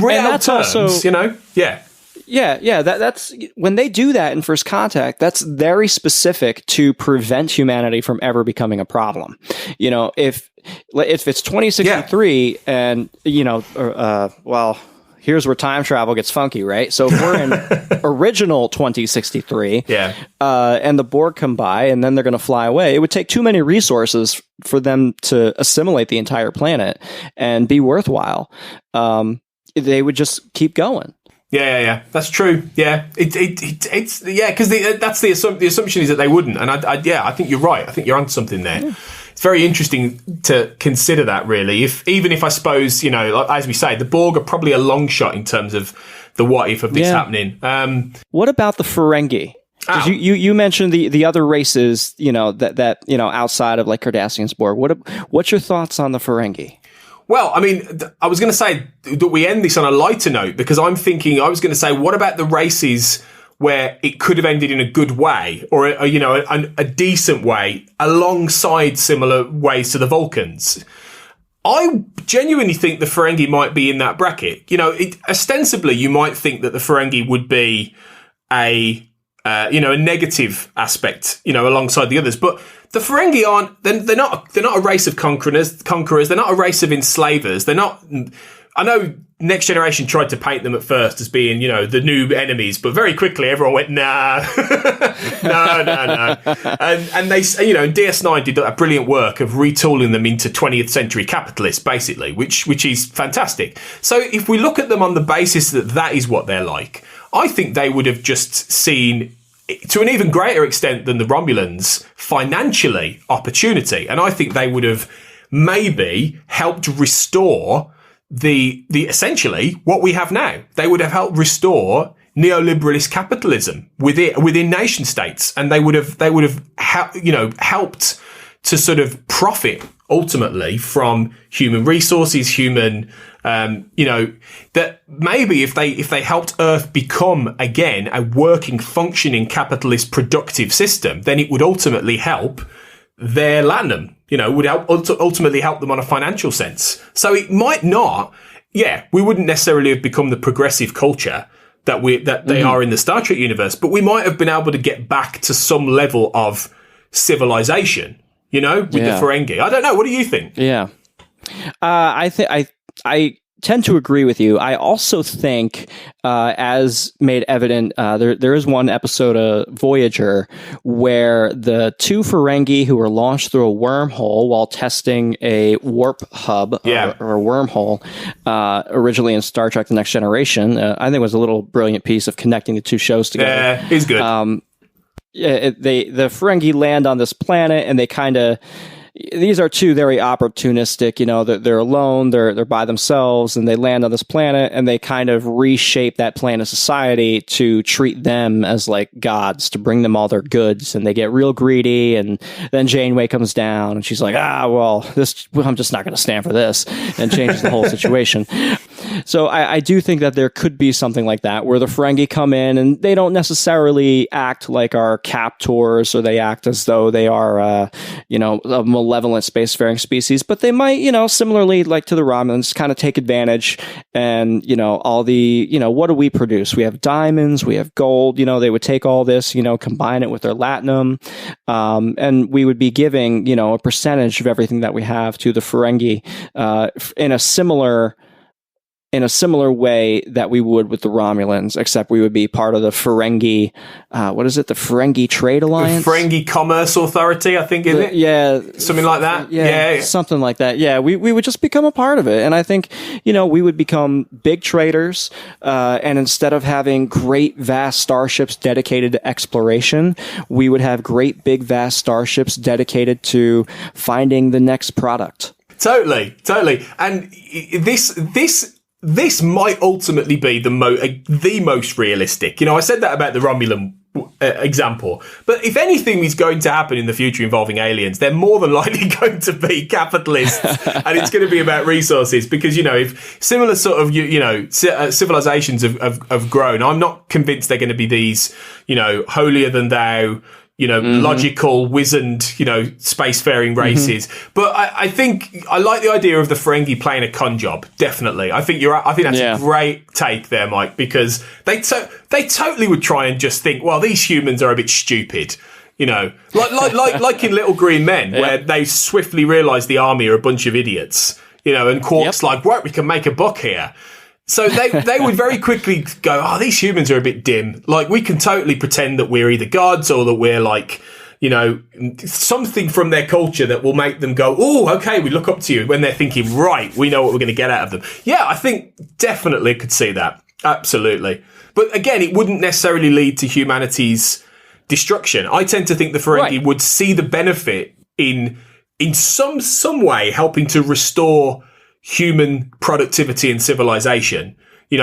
Speaker 8: real terms, also, Yeah.
Speaker 9: Yeah. That's when they do that in First Contact. That's very specific to prevent humanity from ever becoming a problem. If it's 2063 and here's where time travel gets funky, right? So if we're in original 2063, and the Borg come by and then they're going to fly away, it would take too many resources for them to assimilate the entire planet and be worthwhile. They would just keep going.
Speaker 8: Yeah, that's true. Yeah, it's because that's the assumption is that they wouldn't, and I think you're right. I think you're onto something there. Yeah. It's very interesting to consider that, really. Even if I suppose, as we say, the Borg are probably a long shot in terms of the what if of this happening.
Speaker 9: What about the Ferengi? You mentioned the other races, that outside of like Cardassian's Borg. What's your thoughts on the Ferengi?
Speaker 8: Well, I mean, I was going to say that we end this on a lighter note because I was going to say, what about the races where it could have ended in a good way or a decent way alongside similar ways to the Vulcans? I genuinely think the Ferengi might be in that bracket. Ostensibly, you might think that the Ferengi would be a negative aspect, alongside the others, but the Ferengi aren't. They're not a race of conquerors. They're not a race of enslavers. They're not I know Next Generation tried to paint them at first as being, the new enemies, but very quickly everyone went, nah, no. And they, DS9 did a brilliant work of retooling them into 20th century capitalists, basically, which is fantastic. So if we look at them on the basis that is what they're like, I think they would have just seen, to an even greater extent than the Romulans, financially opportunity. And I think they would have maybe helped restore the essentially what we have now. They would have helped restore neoliberalist capitalism within nation states, and they would have helped to sort of profit ultimately from human resources, that maybe if they helped Earth become again a working, functioning capitalist productive system, then it would ultimately help their landum, would ultimately help them on a financial sense. So it might not, we wouldn't necessarily have become the progressive culture that they are in the Star Trek universe, but we might have been able to get back to some level of civilization, with the Ferengi. I don't know. What do you think?
Speaker 9: Yeah. I tend to agree with you. I also think, as made evident, there is one episode of Voyager where the two Ferengi who were launched through a wormhole while testing a warp hub or a wormhole, originally in Star Trek: The Next Generation, I think it was a little brilliant piece of connecting the two shows together.
Speaker 8: Yeah, it's good.
Speaker 9: The Ferengi land on this planet, and they kind of. These are two very opportunistic, they're alone, they're by themselves, and they land on this planet, and they kind of reshape that planet society to treat them as like gods, to bring them all their goods, and they get real greedy, and then Janeway comes down, and she's like, I'm just not going to stand for this, and changes the whole situation. So I do think that there could be something like that, where the Ferengi come in, and they don't necessarily act like our captors, or they act as though they are, a malevolent spacefaring species, but they might, similarly like to the Romulans, kind of take advantage and, all the, what do we produce? We have diamonds, we have gold, they would take all this, combine it with their latinum, and we would be giving, a percentage of everything that we have to the Ferengi, in a similar way that we would with the Romulans, except we would be part of the Ferengi, the Ferengi Trade Alliance?
Speaker 8: The Ferengi Commerce Authority, I think, is it?
Speaker 9: Yeah.
Speaker 8: Something like that?
Speaker 9: Yeah. Something like that. Yeah, we would just become a part of it. And I think, we would become big traders, and instead of having great, vast starships dedicated to exploration, we would have great, big, vast starships dedicated to finding the next product.
Speaker 8: Totally. And this might ultimately be the most realistic. I said that about the Romulan example, but if anything is going to happen in the future involving aliens, they're more than likely going to be capitalists, and it's going to be about resources. Because if similar sort of civilizations have grown, I'm not convinced they're going to be these holier than thou, logical, wizened, spacefaring races. But I think I like the idea of the Ferengi playing a con job. Definitely. I think that's a great take there, Mike, because they totally would try and just think, well, these humans are a bit stupid. Like in Little Green Men, where they swiftly realise the army are a bunch of idiots, and Quark's like, right, we can make a buck here. So they would very quickly go, these humans are a bit dim. Like, we can totally pretend that we're either gods or that we're like, something from their culture that will make them go, oh, okay, we look up to you, when they're thinking, right, we know what we're going to get out of them. Yeah, I think definitely could see that. Absolutely. But again, it wouldn't necessarily lead to humanity's destruction. I tend to think the Ferengi would see the benefit in some way helping to restore human productivity and civilization,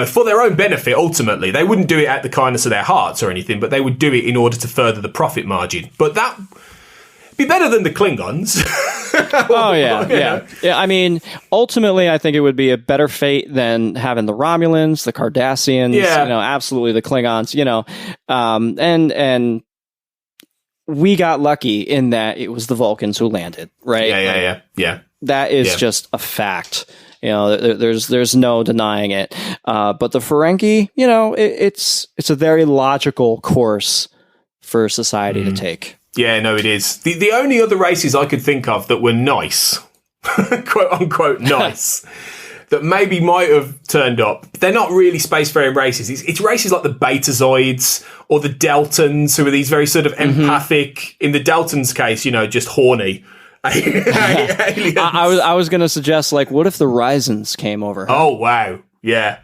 Speaker 8: for their own benefit. Ultimately, they wouldn't do it at the kindness of their hearts or anything, but they would do it in order to further the profit margin. But that be better than the Klingons.
Speaker 9: Yeah. I mean, ultimately, I think it would be a better fate than having the Romulans, the Cardassians, absolutely the Klingons, and we got lucky in that it was the Vulcans who landed, right?
Speaker 8: Yeah.
Speaker 9: That is just a fact. There's no denying it. But the Ferengi, it's a very logical course for society to take.
Speaker 8: Yeah, no, it is. The only other races I could think of that were nice, quote unquote nice, that maybe might have turned up. They're not really spacefaring races. It's races like the Betazoids or the Deltans, who are these very sort of empathic, in the Deltans' case, just horny.
Speaker 9: I was going to suggest, like, what if the Rysans came over?
Speaker 8: Oh, wow. Yeah.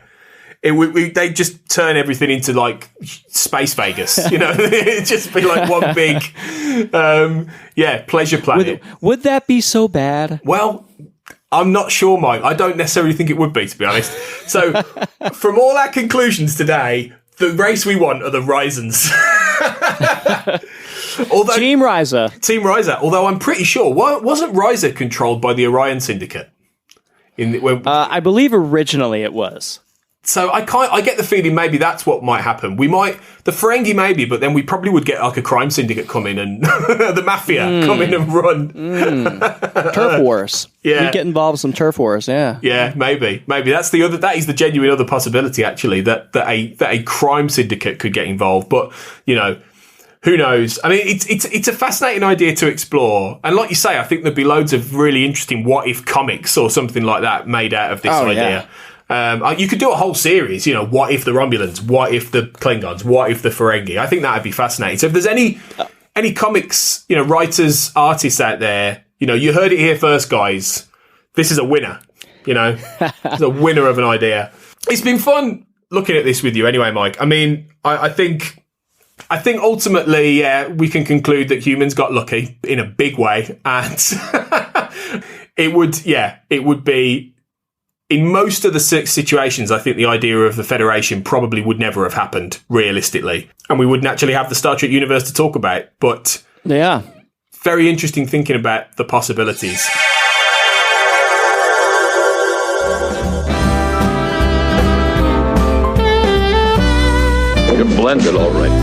Speaker 8: They just turn everything into, like, Space Vegas, It'd just be like one big, pleasure planet.
Speaker 9: Would that be so bad?
Speaker 8: Well, I'm not sure, Mike. I don't necessarily think it would be, to be honest. So, from all our conclusions today, the race we want are the Rysans.
Speaker 9: Team Ryza.
Speaker 8: Although I'm pretty sure, wasn't Ryza controlled by the Orion Syndicate?
Speaker 9: I believe originally it was.
Speaker 8: So I get the feeling maybe that's what might happen. The Ferengi maybe, but then we probably would get like a crime syndicate come in and the mafia come in and run.
Speaker 9: Turf wars.
Speaker 8: Yeah.
Speaker 9: We'd get involved in some turf wars, yeah.
Speaker 8: Yeah, maybe. That is the genuine other possibility, actually, that a crime syndicate could get involved. But, who knows? I mean, it's a fascinating idea to explore. And like you say, I think there'd be loads of really interesting what-if comics or something like that made out of this idea. Yeah. You could do a whole series, what if the Romulans, what if the Klingons, what if the Ferengi? I think that'd be fascinating. So if there's any comics, writers, artists out there, you heard it here first, guys. This is a winner, It's a winner of an idea. It's been fun looking at this with you anyway, Mike. I mean, I think ultimately, we can conclude that humans got lucky in a big way. And it would be, in most of the situations, I think the idea of the Federation probably would never have happened, realistically. And we wouldn't actually have the Star Trek universe to talk about. But
Speaker 9: yeah,
Speaker 8: very interesting thinking about the possibilities.
Speaker 3: You're blended already.